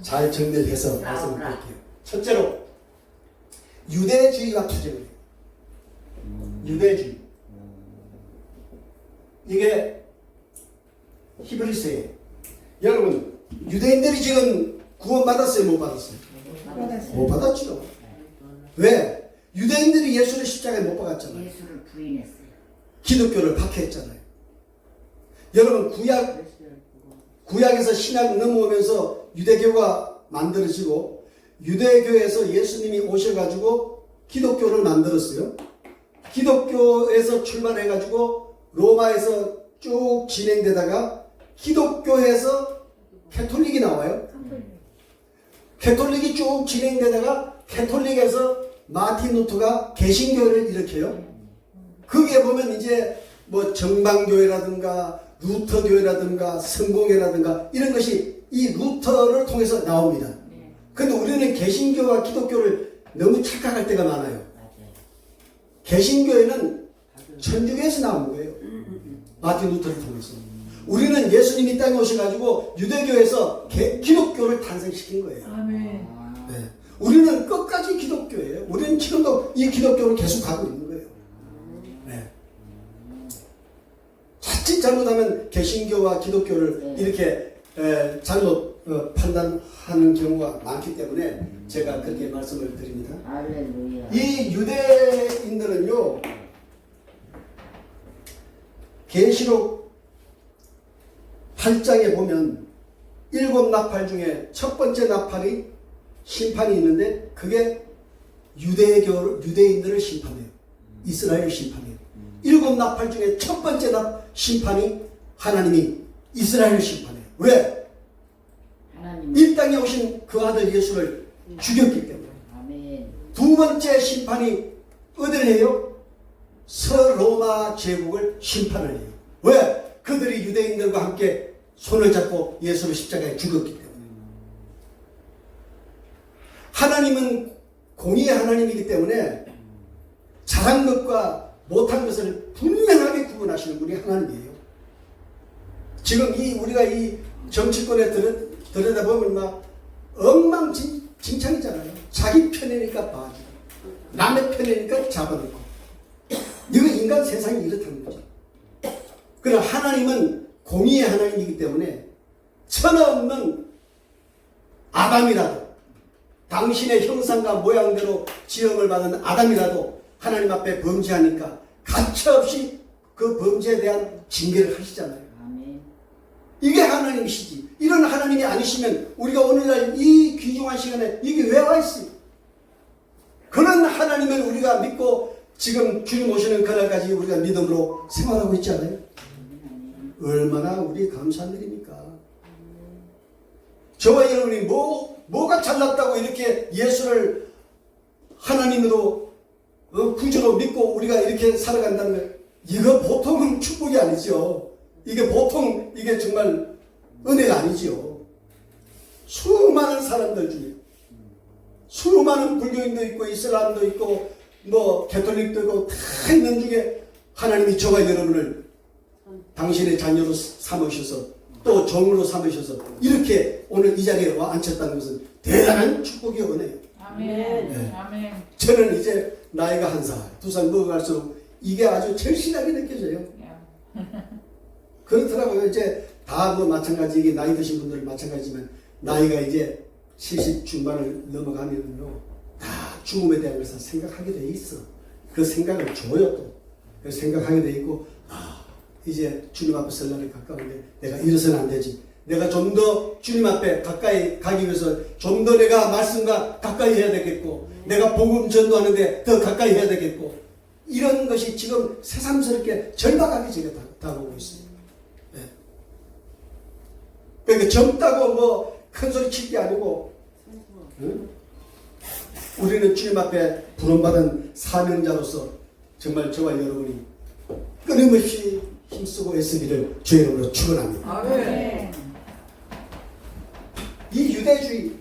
잘 정리를 해서 말씀을 드릴게요. 첫째로 유대주의가 투쟁을 해요. 유대주의. 이게 히브리서예요. 여러분 유대인들이 지금 구원받았어요? 못 받았어요? 못 받았죠. 왜? 유대인들이 예수를 십자가에 못 박았잖아요. 예수를 부인했어요. 기독교를 박해했잖아요. 여러분 구약에서 신약 넘어오면서 유대교가 만들어지고 유대교에서 예수님이 오셔가지고 기독교를 만들었어요. 기독교에서 출발해가지고 로마에서 쭉 진행되다가 기독교에서 캐톨릭이 나와요. 캐톨릭이 쭉 진행되다가 캐톨릭에서 마틴 루터가 개신교를 일으켜요. 거기에 보면 이제 뭐 정방교회라든가 루터교회라든가 성공회라든가 이런 것이 이 루터를 통해서 나옵니다. 그런데 우리는 개신교와 기독교를 너무 착각할 때가 많아요. 개신교회는 천주교에서 나온 거예요. 마틴 루터를 통해서. 우리는 예수님이 이 땅에 오셔가지고 유대교에서 기독교를 탄생시킨 거예요. 아멘. 네. 우리는 끝까지 기독교예요. 우리는 지금도 이 기독교를 계속 가고 있는 거예요. 네. 자칫 잘못하면 개신교와 기독교를 이렇게 잘못 판단하는 경우가 많기 때문에 제가 그렇게 말씀을 드립니다. 할렐루야. 이 유대인들은요, 계시록 8장에 보면 7 나팔 중에 첫 번째 나팔이 심판이 있는데 그게 유대인들을 심판해요. 이스라엘을 심판해요. 7 나팔 중에 첫 번째 심판이 하나님이 이스라엘을 심판해요. 왜? 하나님. 이 땅에 오신 그 아들 예수를 죽였기 때문에. 아멘. 두 번째 심판이 어디를 해요? 서로마 제국을 심판을 해요. 왜? 그들이 유대인들과 함께 손을 잡고 예수를 십자가에 죽였기 때문에. 하나님은 공의의 하나님이기 때문에 잘한 것과 못한 것을 분명하게 구분하시는 분이 하나님이에요. 지금 우리가 이 정치권에 들여다보면 막 엉망진창이잖아요. 자기 편이니까 봐주고 남의 편이니까 잡아놓고. 이거 인간 세상이 이렇다는 거죠. 그러나 하나님은 공의의 하나님이기 때문에 천하없는 아담이라도 당신의 형상과 모양대로 지음을 받은 아담이라도 하나님 앞에 범죄하니까 가차없이 그 범죄에 대한 징계를 하시잖아요. 아멘. 이게 하나님이시지. 이런 하나님이 아니시면 우리가 오늘날 이 귀중한 시간에 이게 왜 와 있어요? 그런 하나님을 우리가 믿고 지금 주님 오시는 그날까지 우리가 믿음으로 생활하고 있지 않아요? 얼마나 우리 감사한 일입니까? 저와 여러분이 뭐가 잘났다고 이렇게 예수를 하나님으로 구주로 믿고 우리가 이렇게 살아간다는 거예요. 이거 보통은 축복이 아니죠. 이게 보통 이게 정말 은혜가 아니죠. 수많은 사람들 중에 수많은 불교인도 있고 이슬람도 있고 뭐 개톨릭도 있고 다 있는 중에 하나님이 저와 여러분을 당신의 자녀로 삼으셔서 또 종으로 삼으셔서 이렇게 오늘 이 자리에 와 앉혔다는 것은 대단한 축복이 은혜예요. 아멘. 네. 아멘. 저는 이제 나이가 1살, 2살 먹어갈수록 이게 아주 절실하게 느껴져요. 그렇더라고요. 이제 다 뭐 마찬가지, 이게 나이 드신 분들 마찬가지지만 나이가 이제 70 중반을 넘어가면요 다 죽음에 대한 것을 생각하게 돼 있어. 그 생각을 줘요 또. 그 생각하게 돼 있고 이제 주님 앞에 설 날이 가까운데 내가 이래서는 안 되지. 내가 좀 더 주님 앞에 가까이 가기 위해서 좀 더 내가 말씀과 가까이 해야 되겠고 내가 복음 전도하는데 더 가까이 해야 되겠고 이런 것이 지금 새삼스럽게 절박하게 제가 다가오고 있습니다. 네. 그러니까 젊다고 뭐 큰 소리 칠 게 아니고 응? 우리는 주님 앞에 부름받은 사명자로서 정말 저와 여러분이 끊임없이 힘쓰고 애쓰기를 주의 이름으로 축원합니다. 아멘. 이 유대주의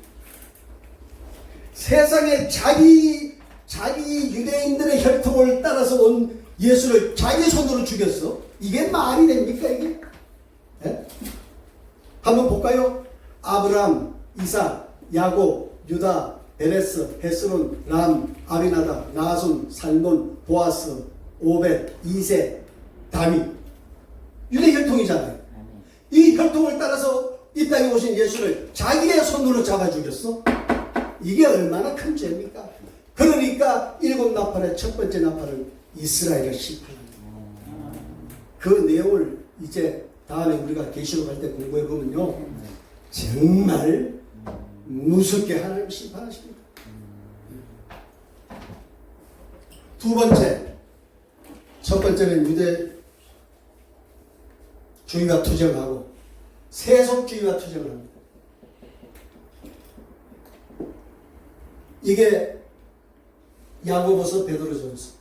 세상에 자기 유대인들의 혈통을 따라서 온 예수를 자기 손으로 죽였어. 이게 말이 됩니까 이게? 네? 한번 볼까요? 아브람, 이삭, 야곱, 유다, 베레스, 헤스론, 람, 아비나답, 나손, 살몬, 보아스, 오벳, 이세, 다윗. 유대 혈통이잖아요. 이 혈통을 따라서 이 땅에 오신 예수를 자기의 손으로 잡아 죽였어? 이게 얼마나 큰 죄입니까? 그러니까 7나팔의 첫 번째 나팔은 이스라엘을 심판합니다. 그 내용을 이제 다음에 우리가 계시록 할 때 공부해 보면요 정말 무섭게 하나님 심판하십니다. 두 번째, 첫 번째는 유대주의가 투쟁하고 세속주의가 투쟁을 합니다. 이게 야고보서 베드로전서.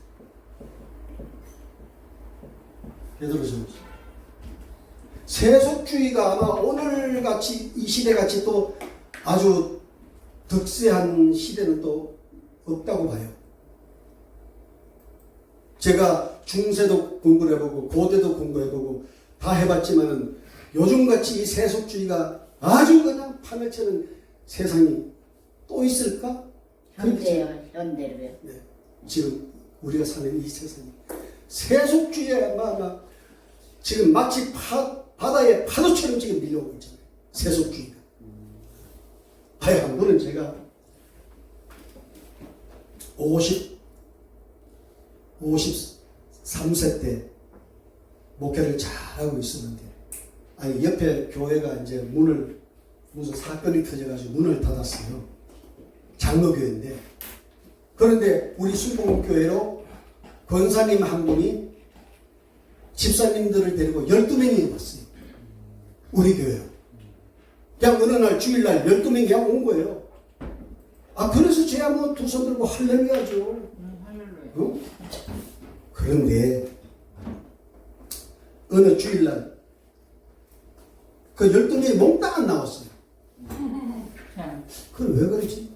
세속주의가 아마 오늘같이 이 시대같이 또 아주 득세한 시대는 또 없다고 봐요. 제가 중세도 공부를 해보고 고대도 공부해보고 다 해봤지만은 요즘같이 이 세속주의가 아주 그냥 파멸치는 세상이 또 있을까? 현대요, 현대로요. 네, 지금 우리가 사는 이 세상이 세속주의에 아마 지금 마치 바다의 파도처럼 지금 밀려오고 있잖아요. 세속주의가. 아예 한 번은 제가 53세 때 목회를 잘하고 있었는데 아니 옆에 교회가 이제 무슨 사건이 터져가지고 문을 닫았어요. 장로교회인데 그런데 우리 순복음교회로 권사님 한 분이 집사님들을 데리고 12명이 왔어요. 우리 교회로. 그냥 어느 날 주일날 12명이 그냥 온 거예요. 그래서 제가 뭐 두 손 들고 할렐루야죠. 어? 그런데 어느 주일날 그 12명이 몽땅 안 나왔어요. 그건 왜 그러지?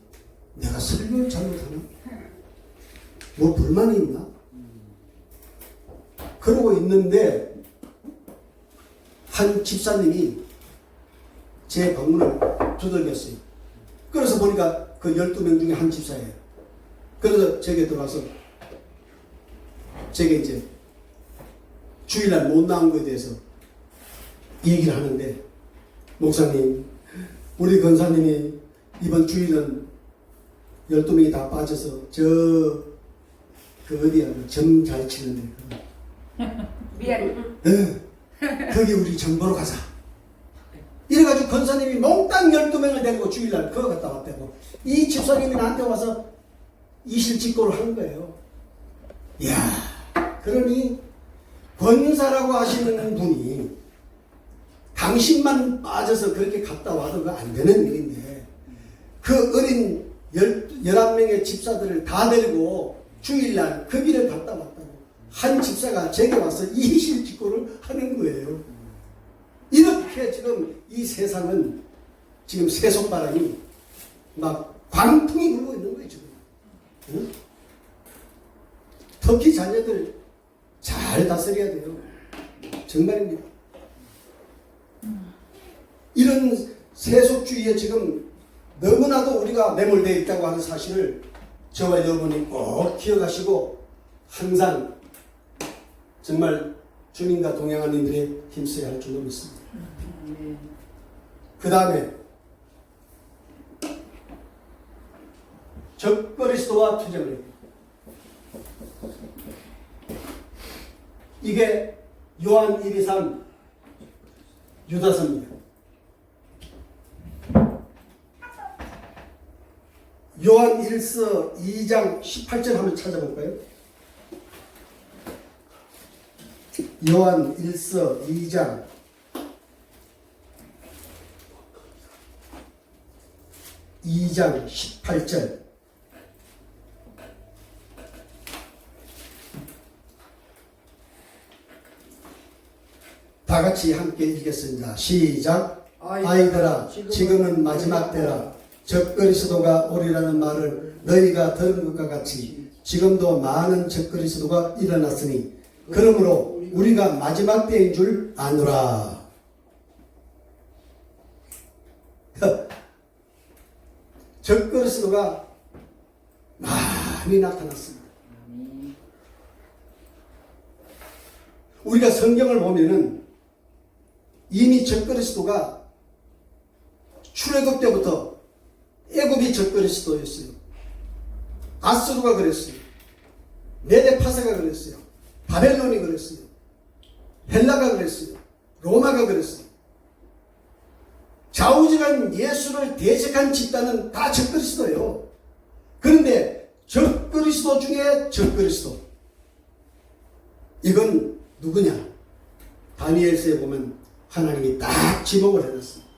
내가 설교를 잘못하나? 뭐 불만이 있나? 그러고 있는데 한 집사님이 제 방문을 두들겼어요. 그래서 보니까 그 12명 중에 한 집사예요. 그래서 제게 들어와서 제게 이제 주일날 못 나온 것에 대해서 얘기를 하는데, 목사님, 우리 권사님이 이번 주일은 12명이 다 빠져서 그 어디야, 점 잘 치는데 미안. 거기 우리 점 보러 가자. 이래가지고 권사님이 몽땅 12명을 데리고 주일날 그거 갔다 왔다고. 이 집사님이 나한테 와서 이실직고를 한 거예요. 이야, 그러니 권사라고 하시는 분이 당신만 빠져서 그렇게 갔다 와도 그거 안 되는 일인데, 그 어린 11명의 집사들을 다 데리고 주일날 그 길을 갔다 왔다고. 한 집사가 제게 와서 이실직고를 하는 거예요. 이렇게 지금 이 세상은 지금 세속바람이 막 광풍이 불고 있는 거예요, 지금. 응? 특히 자녀들 잘 다스려야 돼요. 정말입니다. 이런 세속주의에 지금 너무나도 우리가 매몰되어 있다고 하는 사실을 저와 여러분이 꼭 기억하시고 항상 정말 주님과 동행하는 일에 힘써야 할 줄로 믿습니다. 그 다음에 적그리스도와 투쟁을. 이게 요한 1:23 유다서입니다. 요한 1서 2장 18절 한번 찾아볼까요? 요한 1서 2장 18절. 다 같이 함께 읽겠습니다. 시작. 아이들아, 지금은 마지막 때라. 적그리스도가 오리라는 말을 너희가 들은 것과 같이 지금도 많은 적그리스도가 일어났으니 그러므로 우리가 마지막 때인 줄 아노라. 적그리스도가 많이 나타났습니다. 우리가 성경을 보면은 이미 적그리스도가 출애굽 때부터 애굽이 적그리스도였어요. 아수르가 그랬어요. 메데파세가 그랬어요. 바벨론이 그랬어요. 헬라가 그랬어요. 로마가 그랬어요. 좌우지간 예수를 대적한 집단은 다 적그리스도예요. 그런데 적그리스도 중에 적그리스도, 이건 누구냐? 다니엘서에 보면 하나님이 딱 지목을 해놨습니다.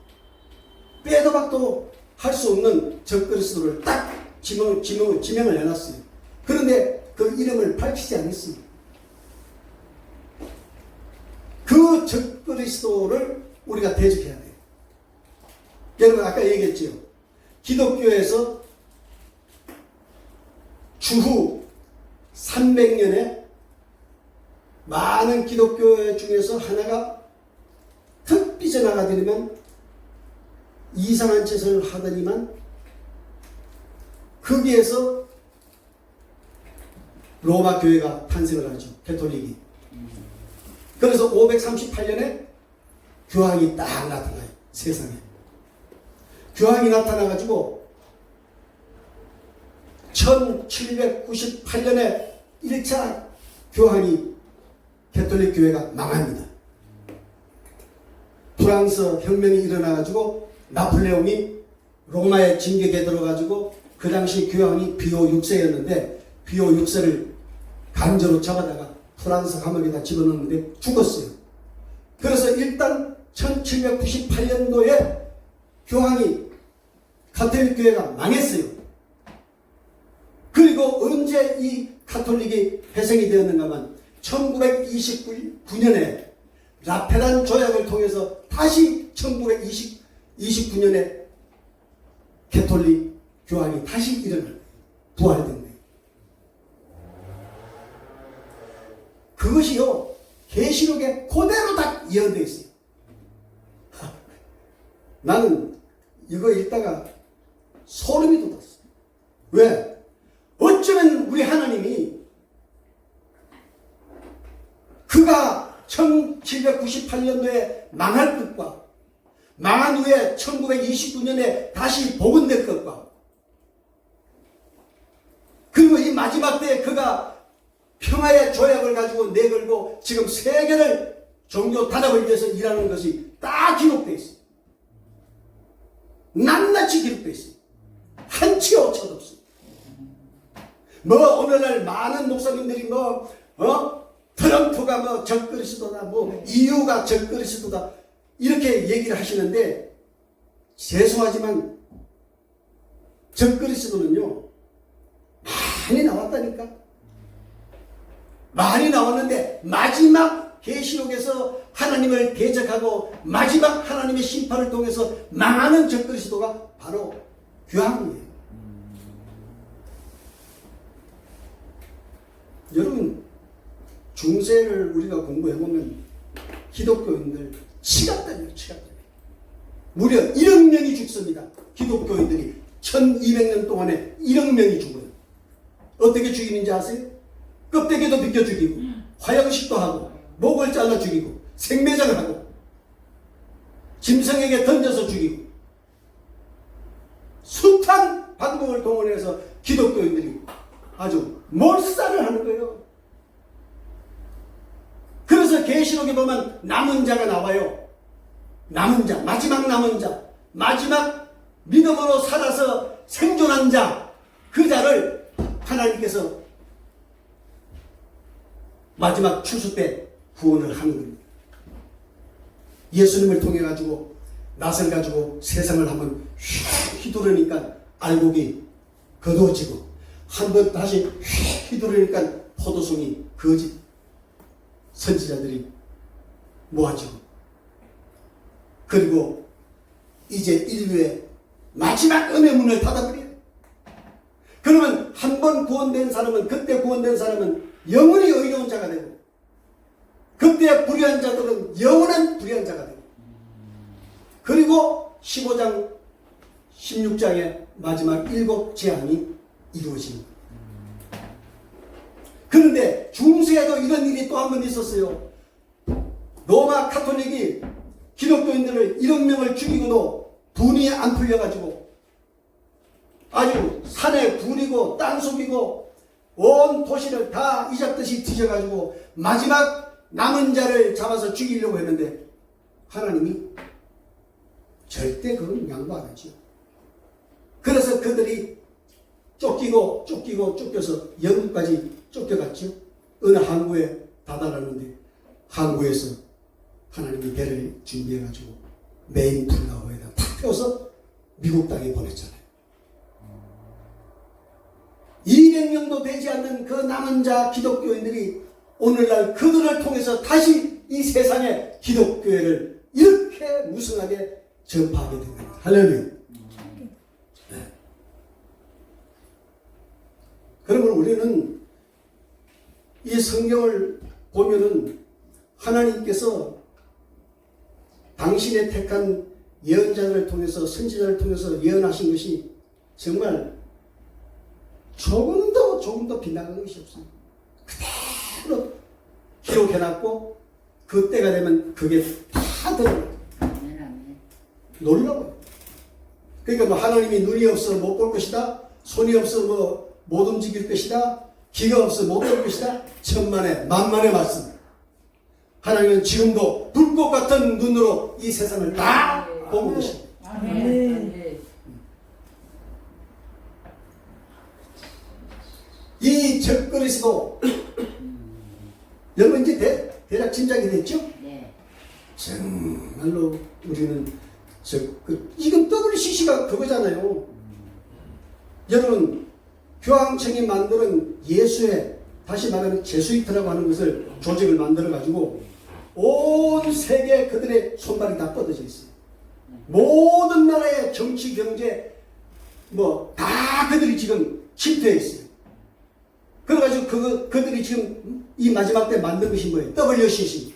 빼도 박도 할 수 없는 적그리스도를 딱 지명을 해놨어요. 그런데 그 이름을 밝히지 않았습니다. 그 적그리스도를 우리가 대적해야 돼요. 여러분 아까 얘기했죠. 기독교에서 주후 300년에 많은 기독교 중에서 하나가 툭 삐져나가더니만 이상한 짓을 하더니만 거기에서 로마 교회가 탄생을 하죠. 가톨릭이. 그래서 538년에 교황이 딱 나타나요. 세상에. 교황이 나타나가지고 1798년에 1차 교황이 가톨릭 교회가 망합니다. 프랑스 혁명이 일어나가지고 나폴레옹이 로마에 진격에 들어가지고 그 당시 교황이 비오 6세였는데 비오 6세를 강제로 잡아다가 프랑스 감옥에다 집어넣는데 죽었어요. 그래서 일단 1798년도에 교황이 가톨릭 교회가 망했어요. 그리고 언제 이 가톨릭이 회생이 되었는가만 1929년에 라테란 조약을 통해서 다시 1929년에 가톨릭 교황이 다시 일어날 부활된 거예요. 그것이요 계시록에 그대로 다 예언되어 있어요. 나는 이거 읽다가 소름이 돋았어. 왜? 어쩌면 우리 하나님이 그가 1798년도에 망할 것과 망한 후에 1929년에 다시 복원될 것과 그리고 이 마지막 때에 그가 평화의 조약을 가지고 내걸고 지금 세계를 종교 단합을 위해서 일하는 것이 다 기록되어 있어요. 낱낱이 기록되어 있어요. 한치 오차도 없어요. 뭐 오늘날 많은 목사님들이 트럼프가 적그리스도다, EU가 적그리스도다 이렇게 얘기를 하시는데 죄송하지만 적그리스도는요 많이 나왔다니까. 많이 나왔는데 마지막 계시록에서 하나님을 대적하고 마지막 하나님의 심판을 통해서 망하는 적그리스도가 바로 교황이에요. 여러분 중세를 우리가 공부해보면 기독교인들 치갑다니요. 치갑다니. 무려 1억 명이 죽습니다. 기독교인들이 1200년 동안에 1억 명이 죽어요. 어떻게 죽이는지 아세요? 껍데기도 벗겨 죽이고 화형식도 하고 목을 잘라 죽이고 생매장을 하고 짐승에게 던져서 죽이고 숱한 방법을 동원해서 기독교인들이 아주 몰살을 하는 거예요. 그래서 계시록에 보면 남은 자가 나와요. 남은 자, 마지막 남은 자, 마지막 믿음으로 살아서 생존한 자, 그 자를 하나님께서 마지막 추수 때 구원을 하는 겁니다. 예수님을 통해 가지고 낯을 가지고 세상을 한번 휘두르니까 알곡이 거두어지고 한번 다시 휘두르니까 포도송이 거짓 선지자들이 모아지고 그리고 이제 인류의 마지막 은혜 문을 닫아버려요. 그러면 한 번 구원된 사람은 그때 구원된 사람은 영원히 의로운 자가 되고 그때 불의한 자들은 영원한 불의한 자가 되고 그리고 15장 16장의 마지막 7 재앙이 이루어집니다. 그런데 중세에도 이런 일이 또 한 번 있었어요. 로마 카톨릭이 기독교인들을 1억 명을 죽이고도 분이 안 풀려가지고 아주 산에 굴이고 땅속이고 온 도시를 다 이잡듯이 뒤져가지고 마지막 남은 자를 잡아서 죽이려고 했는데 하나님이 절대 그건 양보 안 하죠. 그래서 그들이 쫓겨서 영국까지 쫓겨갔죠. 어느 항구에 다다랐는데 항구에서 하나님이 배를 준비해가지고 메인 플라워에다 탁 펴서 미국 땅에 보냈잖아요. 200명도 되지 않는 그 남은 자 기독교인들이 오늘날 그들을 통해서 다시 이 세상에 기독교회를 이렇게 무성하게 전파하게 된 겁니다. 할렐루야. 네. 그러면 우리는 이 성경을 보면은 하나님께서 당신의 택한 예언자들을 통해서 선지자를 통해서 예언하신 것이 정말 조금 더 빗나간 것이 없습니다. 그대로 기록해놨고 그때가 되면 그게 다 들어가요. 놀라워요. 그러니까 하나님이 눈이 없어 못 볼 것이다, 손이 없어 못 움직일 것이다, 귀가 없어 못 볼 것이다, 천만의 만만의 말씀. 하나님은 지금도 불꽃 같은 눈으로 이 세상을 다 보고 계십니다. 이 적그리스도 여러분 이제 대략 짐작이 됐죠? 네. 정말로 우리는 이건 WCC가 그거잖아요. 여러분 교황청이 만드는 예수의 다시 말하면 제수이트라고 하는 것을 조직을 만들어 가지고 온 세계 그들의 손발이 다 뻗어져 있어요. 모든 나라의 정치 경제 다 그들이 지금 침투해 있어요. 그래가지고 그들이 지금 이 마지막 때 만든 것이 뭐예요? WCC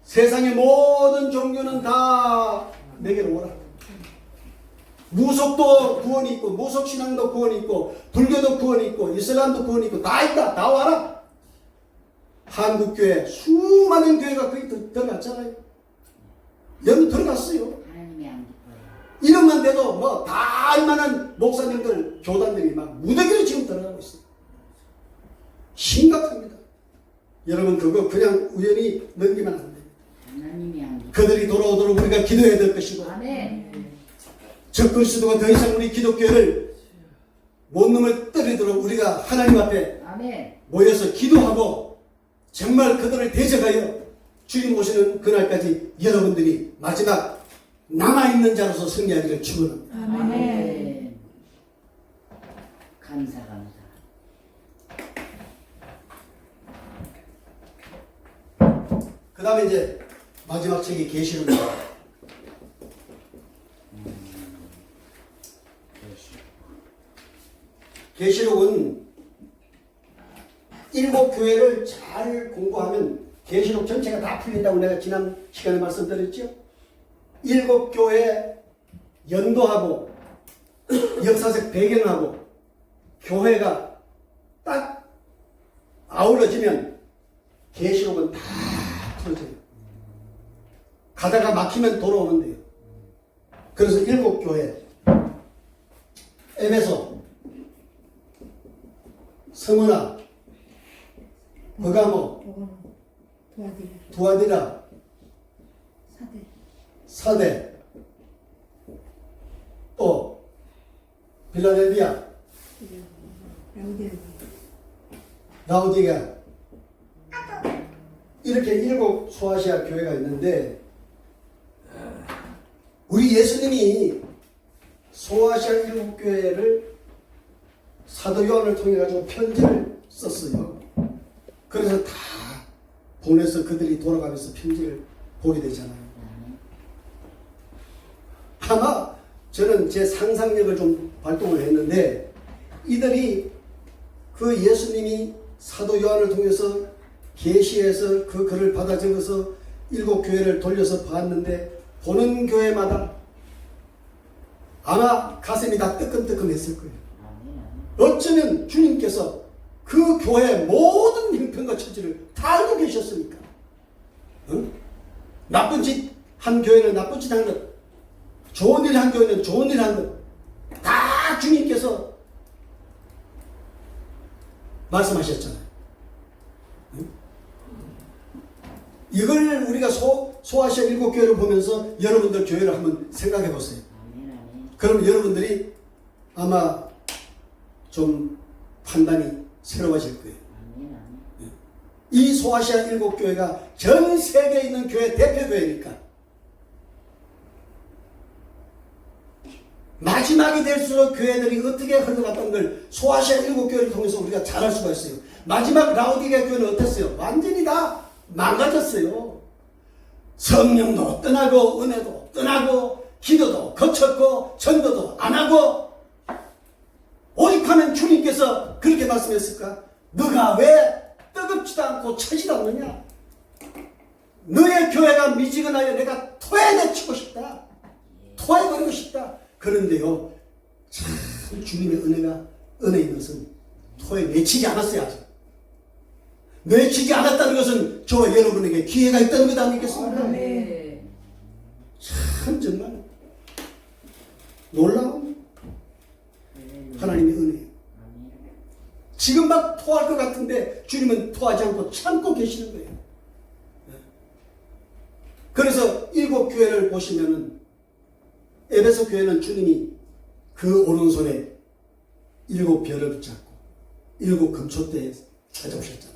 세상의 모든 종교는 다 내게로 오라. 무속도 구원이 있고, 무속신앙도 구원이 있고, 불교도 구원이 있고, 이슬람도 구원이 있고, 다 있다. 다 와라. 한국교회 수많은 교회가 거기 들어갔잖아요. 여기 들어갔어요. 하나님이 안 기뻐요. 이름만 돼도 뭐 다 알만한 목사님들, 교단들이 막 무더기로 지금 들어가고 있어요. 심각합니다. 여러분 그거 그냥 우연히 넘기면 안 돼요. 하나님이 안 기뻐요. 그들이 돌아오도록 우리가 기도해야 될 것이고, 아멘. 저 그리스도가 더 이상 우리 기독교를 못 넘어뜨리도록 우리가 하나님 앞에 아멘. 모여서 기도하고 정말 그들을 대적하여 주님 오시는 그날까지 여러분들이 마지막 남아있는 자로서 승리하기를 축원합니다. 아멘. 감사. 그 다음에 이제 마지막 책이 계시록입니다. 계시록은 7 교회를 잘 공부하면 계시록 전체가 다 풀린다고 내가 지난 시간에 말씀드렸죠. 7 교회 연도하고 역사적 배경하고 교회가 딱 아우러지면 계시록은 다 풀어져요. 가다가 막히면 돌아오는데요. 그래서 7 교회 에베소, 스무나, 버가모, 두아디라, 사대, 또 빌라델비아, 라우디게아, 이렇게 7 소아시아 교회가 있는데, 우리 예수님이 소아시아 7 교회를 사도 요한을 통해 가지고 편지를 썼어요. 그래서 다 보내서 그들이 돌아가면서 편지를 보게 되잖아요. 아마 저는 제 상상력을 좀 발동을 했는데, 이들이 그 예수님이 사도 요한을 통해서 계시해서 그 글을 받아 적어서 7 교회를 돌려서 봤는데, 보는 교회마다 아마 가슴이 다 뜨끔뜨끔했을 거예요. 어쩌면 주님께서 그 교회의 모든 형편과 처지를 다 알고 계셨으니까. 응? 나쁜 짓 한 교회는 나쁜 짓 한 것, 좋은 일 한 교회는 좋은 일 한 것, 다 주님께서 말씀하셨잖아요. 응? 이걸 우리가 소아시아 7 교회를 보면서 여러분들 교회를 한번 생각해 보세요. 그럼 여러분들이 아마 좀 판단이 새로워질 거예요. 이 소아시아 7 교회가 전 세계에 있는 교회 대표 교회니까 마지막이 될수록 교회들이 어떻게 흘러갔던 걸 소아시아 7 교회를 통해서 우리가 잘 알 수가 있어요. 마지막 라우디게아 교회는 어땠어요? 완전히 다 망가졌어요. 성령도 떠나고 은혜도 떠나고 기도도 거쳤고 전도도 안 하고, 오직 하면 주님께서 그렇게 말씀했을까? 너가 왜 뜨겁지도 않고 차지도 않느냐? 너의 교회가 미지근하여 내가 토해내치고 싶다. 토해버리고 싶다. 그런데요, 참 주님의 은혜 있는 것은 토해내치지 않았어요. 아직. 내치지 않았다는 것은 저와 여러분에게 기회가 있다는 것 아니겠습니까? 네. 참 정말 놀라운 하나님의 은혜예요. 지금 막 토할 것 같은데 주님은 토하지 않고 참고 계시는 거예요. 그래서 7 교회를 보시면은 에베소 교회는 주님이 그 오른손에 7 별을 붙잡고 7 금초대에 찾아오셨잖아요.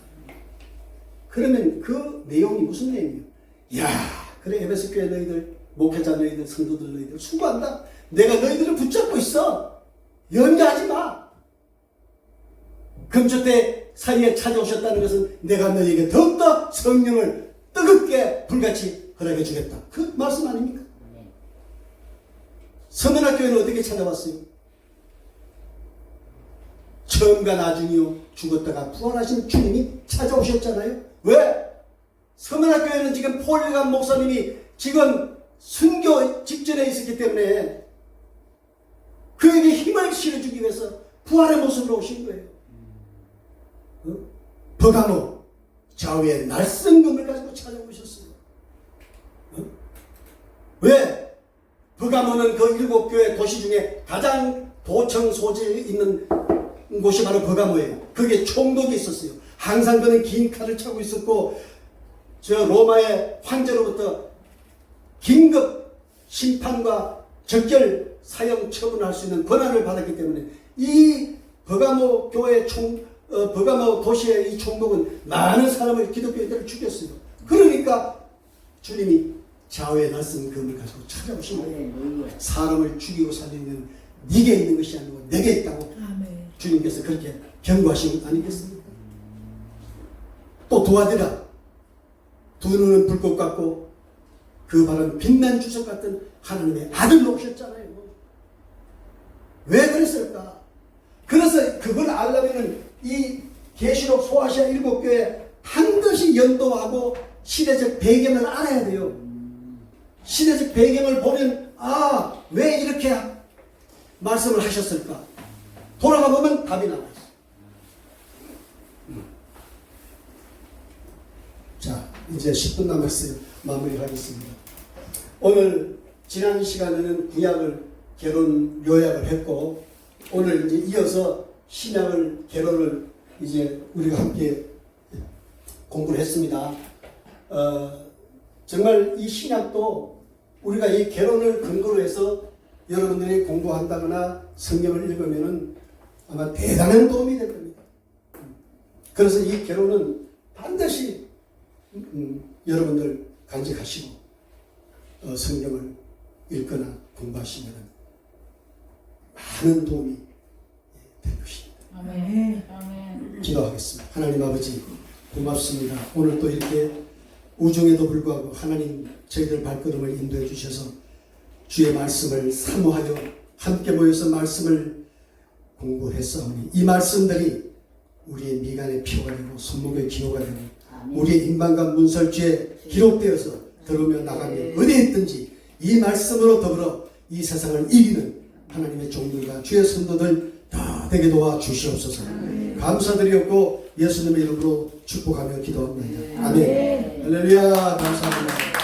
그러면 그 내용이 무슨 내용이에요? 야, 그래 에베소 교회 너희들, 목회자 너희들, 성도들 너희들 수고한다. 내가 너희들을 붙잡고 있어. 연기하지 마. 금초대 사이에 찾아오셨다는 것은 내가 너희에게 더욱더 성령을 뜨겁게 불같이 허락해 주겠다. 그 말씀 아닙니까? 서문화 교회는 어떻게 찾아왔어요? 처음과 나중이요, 죽었다가 부활하신 주님이 찾아오셨잖아요. 왜? 서문학교에는 지금 폴리감 목사님이 지금 순교 직전에 있었기 때문에 그에게 힘을 실어주기 위해서 부활의 모습으로 오신 거예요. 버가모 좌우의 날성금을 가지고 찾아오셨어요. 왜? 버가모는 그 7교회 도시 중에 가장 도청 소지에 있는 곳이 바로 버가모예요. 거기에 총독이 있었어요. 항상 그는 긴 칼을 차고 있었고 저 로마의 황제로부터 긴급 심판과 적결 사형 처분할 수 있는 권한을 받았기 때문에 이 버가모 교회 버가모 도시의 이 총독은 많은 사람을 기독교인들을 죽였어요. 그러니까 주님이 좌우의 낯선 검을 가지고 찾아오신 거예요. 할렐루야. 사람을 죽이고 살리는 네게 있는 것이 아니고 내게 있다고 주님께서 그렇게 경고하신 것 아니겠습니까? 또 도와드라. 두 눈은 불꽃 같고 그 발은 빛난 주석 같은 하나님의 아들로 오셨잖아요. 왜 그랬을까? 그래서 그걸 알려면 이 계시록 소아시아 7교회 반드시 연도하고 시대적 배경을 알아야 돼요. 시대적 배경을 보면 왜 이렇게 말씀을 하셨을까? 돌아가 보면 답이 나와 있어요. 자, 이제 10분 남았어요. 마무리하겠습니다. 오늘 지난 시간에는 구약을 결혼 요약을 했고 오늘 이제 이어서 신약을 결혼을 이제 우리가 함께 공부를 했습니다. 정말 이 신약도 우리가 이 결혼을 근거로 해서 여러분들이 공부한다거나 성경을 읽으면은 아마 대단한 도움이 될 겁니다. 그래서 이 결혼은 반드시 여러분들 간직하시고 성경을 읽거나 공부하시면 많은 도움이 될 것입니다. 아멘. 기도하겠습니다. 하나님 아버지 고맙습니다. 오늘 또 이렇게 우중에도 불구하고 하나님 저희들 발걸음을 인도해 주셔서 주의 말씀을 사모하여 함께 모여서 말씀을 공부했사오니 이 말씀들이 우리의 미간의 표가 되고 손목의 기호가 되고 우리의 인방과 문설주에 기록되어서 들으며 나가며 어디에 있든지 이 말씀으로 더불어 이 세상을 이기는 하나님의 종들과 주의 성도들 다 되게 도와 주시옵소서. 감사드리옵고 예수님의 이름으로 축복하며 기도합니다. 아멘. 할렐루야. 감사합니다.